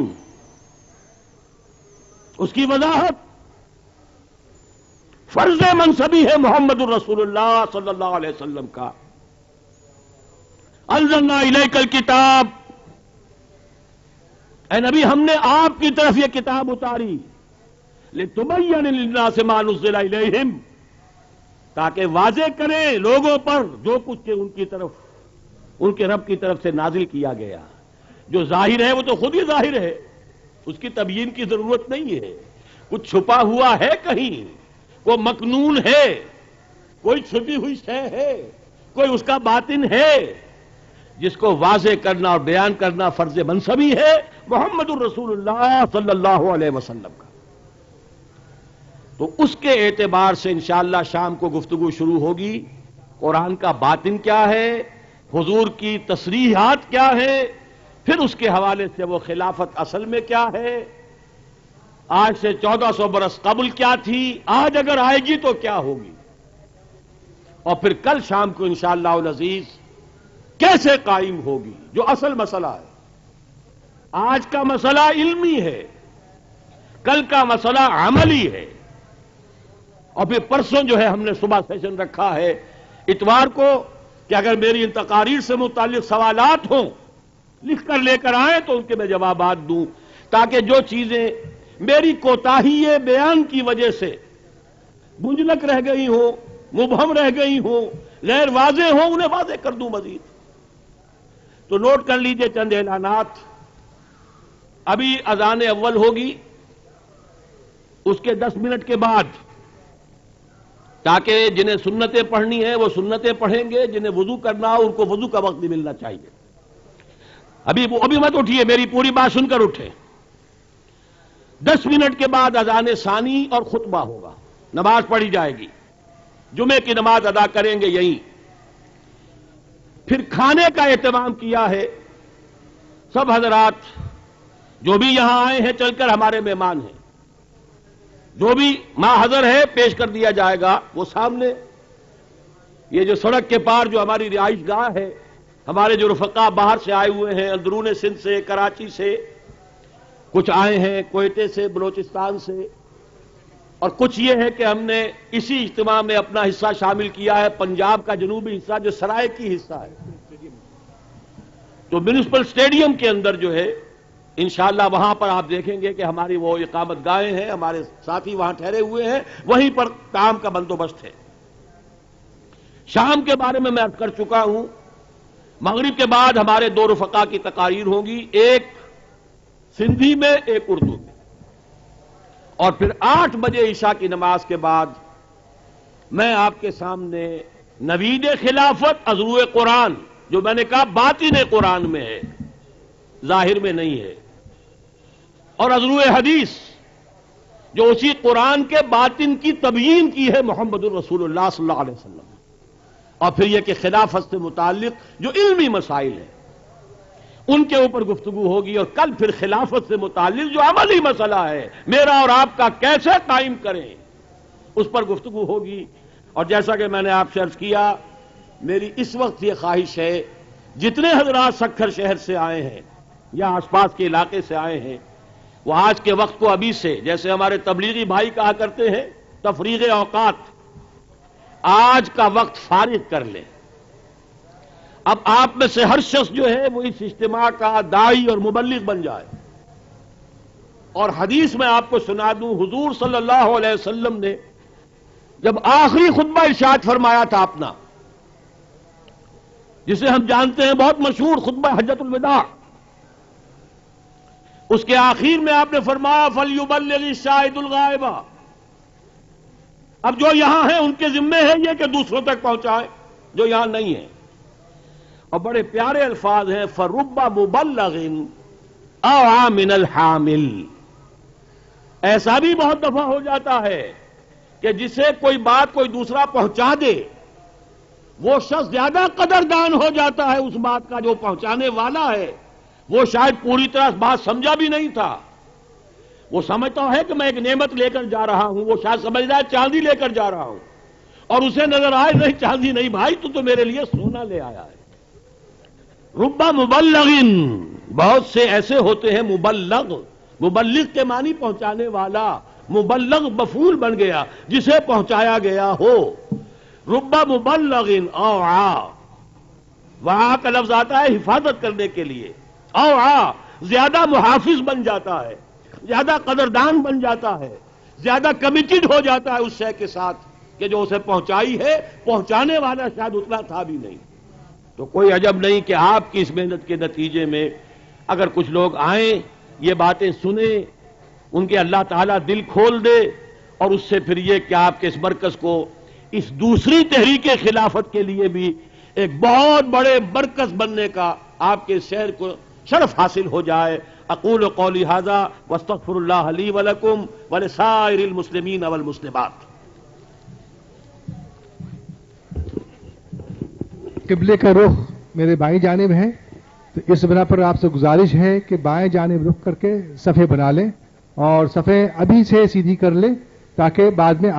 اس کی وضاحت فرض منصبی ہے محمد الرسول اللہ صلی اللہ علیہ وسلم کا. انزلنا الیک الکتاب، اے نبی ہم نے آپ کی طرف یہ کتاب اتاری، لتبین للناس ما نزل الیہم، تاکہ واضح کریں لوگوں پر جو کچھ کہ ان کی طرف، ان کے رب کی طرف سے نازل کیا گیا. جو ظاہر ہے وہ تو خود ہی ظاہر ہے، اس کی تبیین کی ضرورت نہیں ہے. کچھ چھپا ہوا ہے کہیں، کوئی مکنون ہے، کوئی چھپی ہوئی شے ہے، کوئی اس کا باطن ہے، جس کو واضح کرنا اور بیان کرنا فرض منصبی ہے محمد الرسول اللہ صلی اللہ علیہ وسلم کا. تو اس کے اعتبار سے انشاءاللہ شام کو گفتگو شروع ہوگی. قرآن کا باطن کیا ہے، حضور کی تصریحات کیا ہے، پھر اس کے حوالے سے وہ خلافت اصل میں کیا ہے، آج سے 1400 برس قبل کیا تھی، آج اگر آئے گی تو کیا ہوگی، اور پھر کل شام کو انشاءاللہ العزیز کیسے قائم ہوگی، جو اصل مسئلہ ہے. آج کا مسئلہ علمی ہے، کل کا مسئلہ عملی ہے. اور پھر پرسوں جو ہے ہم نے صبح سیشن رکھا ہے اتوار کو کہ اگر میری ان تقاریر سے متعلق سوالات ہوں لکھ کر لے کر آئیں تو ان کے میں جوابات دوں، تاکہ جو چیزیں میری کوتاہی بیان کی وجہ سے منجلک رہ گئی ہوں، مبہم رہ گئی ہوں، غیر واضح ہوں، انہیں واضح کر دوں مزید. تو نوٹ کر لیجئے چند اعلانات. ابھی اذان اول ہوگی، اس کے 10 منٹ کے بعد، تاکہ جنہیں سنتیں پڑھنی ہیں وہ سنتیں پڑھیں گے، جنہیں وضو کرنا ہو ان کو وضو کا وقت بھی ملنا چاہیے. ابھی مت اٹھیے، میری پوری بات سن کر اٹھے. 10 منٹ کے بعد اذان ثانی اور خطبہ ہوگا، نماز پڑھی جائے گی، جمعے کی نماز ادا کریں گے یہیں. پھر کھانے کا اہتمام کیا ہے. سب حضرات جو بھی یہاں آئے ہیں چل کر ہمارے مہمان ہیں، جو بھی ماحضر ہے پیش کر دیا جائے گا. وہ سامنے یہ جو سڑک کے پار جو ہماری رہائش گاہ ہے، ہمارے جو رفقا باہر سے آئے ہوئے ہیں، اندرون سندھ سے، کراچی سے، کچھ آئے ہیں کوئٹے سے، بلوچستان سے، اور کچھ یہ ہے کہ ہم نے اسی اجتماع میں اپنا حصہ شامل کیا ہے پنجاب کا جنوبی حصہ جو سرائے کی حصہ ہے، تو میونسپل اسٹیڈیم کے اندر جو ہے انشاءاللہ وہاں پر آپ دیکھیں گے کہ ہماری وہ اقامت گاہیں ہیں، ہمارے ساتھی وہاں ٹھہرے ہوئے ہیں، وہیں پر کام کا بندوبست ہے۔ شام کے بارے میں عرض کر چکا ہوں، مغرب کے بعد ہمارے دو رفقا کی تقاریر ہوں گی، ایک سندھی میں ایک اردو میں، اور پھر 8 بجے عشاء کی نماز کے بعد میں آپ کے سامنے نوید خلافت از روئے قرآن، جو میں نے کہا باطن قرآن میں ہے، ظاہر میں نہیں ہے، اور از روئے حدیث جو اسی قرآن کے باطن کی تبیین کی ہے محمد الرسول اللہ صلی اللہ علیہ وسلم، اور پھر یہ کہ خلافت سے متعلق جو علمی مسائل ہیں ان کے اوپر گفتگو ہوگی، اور کل پھر خلافت سے متعلق جو عملی مسئلہ ہے میرا اور آپ کا کیسے قائم کریں اس پر گفتگو ہوگی۔ اور جیسا کہ میں نے آپ سے عرض کیا، میری اس وقت یہ خواہش ہے جتنے حضرات سکھر شہر سے آئے ہیں یا آس پاس کے علاقے سے آئے ہیں، وہ آج کے وقت کو ابھی سے، جیسے ہمارے تبلیغی بھائی کہا کرتے ہیں، تفریغ اوقات، آج کا وقت فارغ کر لیں۔ اب آپ میں سے ہر شخص جو ہے وہ اس اجتماع کا داعی اور مبلغ بن جائے، اور حدیث میں آپ کو سنا دوں، حضور صلی اللہ علیہ وسلم نے جب آخری خطبہ ارشاد فرمایا تھا اپنا، جسے ہم جانتے ہیں بہت مشہور خطبہ حجۃ الوداع، اس کے آخر میں آپ نے فرمایا فَلْيُبَلِّغِ الشَّاهِدُ الْغَائِبَ، اب جو یہاں ہیں ان کے ذمے ہے یہ کہ دوسروں تک پہنچائیں جو یہاں نہیں ہیں۔ اور بڑے پیارے الفاظ ہیں، فَرُبَّ مُبَلَّغٍ أَوْعَىٰ مِنَ الْحَامِلِ، ایسا بھی بہت دفعہ ہو جاتا ہے کہ جسے کوئی بات کوئی دوسرا پہنچا دے، وہ شخص زیادہ قدردان ہو جاتا ہے اس بات کا جو پہنچانے والا ہے، وہ شاید پوری طرح بات سمجھا بھی نہیں تھا، وہ سمجھتا ہے کہ میں ایک نعمت لے کر جا رہا ہوں، وہ شاید سمجھ رہا ہے چاندی لے کر جا رہا ہوں، اور اسے نظر آئے نہیں چاندی نہیں بھائی، تو میرے لیے سونا لے آیا ہے۔ رب مبلغ، بہت سے ایسے ہوتے ہیں مبلغ، مبلغ کے معنی پہنچانے والا، مبلغ مفعول بن گیا جسے پہنچایا گیا ہو۔ رب مبلغ اوعا، وہاں کا لفظ آتا ہے حفاظت کرنے کے لیے، اوعا زیادہ محافظ بن جاتا ہے، زیادہ قدردان بن جاتا ہے، زیادہ کمیٹڈ ہو جاتا ہے اس شے کے ساتھ کہ جو اسے پہنچائی ہے، پہنچانے والا شاید اتنا تھا بھی نہیں۔ تو کوئی عجب نہیں کہ آپ کی اس محنت کے نتیجے میں اگر کچھ لوگ آئیں، یہ باتیں سنیں، ان کے اللہ تعالیٰ دل کھول دے، اور اس سے پھر یہ کہ آپ کے اس مرکز کو اس دوسری تحریک خلافت کے لیے بھی ایک بہت بڑے مرکز بننے کا آپ کے شہر کو شرف حاصل ہو جائے۔ اقول قولی ھذا واستغفر اللہ لی ولکم ولسائر المسلمین والمسلمات۔ قبلے کا رخ میرے بائیں جانب ہے، تو اس بنا پر آپ سے گزارش ہے کہ بائیں جانب رخ کر کے صفحے بنا لیں، اور صفحے ابھی سے سیدھی کر لیں تاکہ بعد میں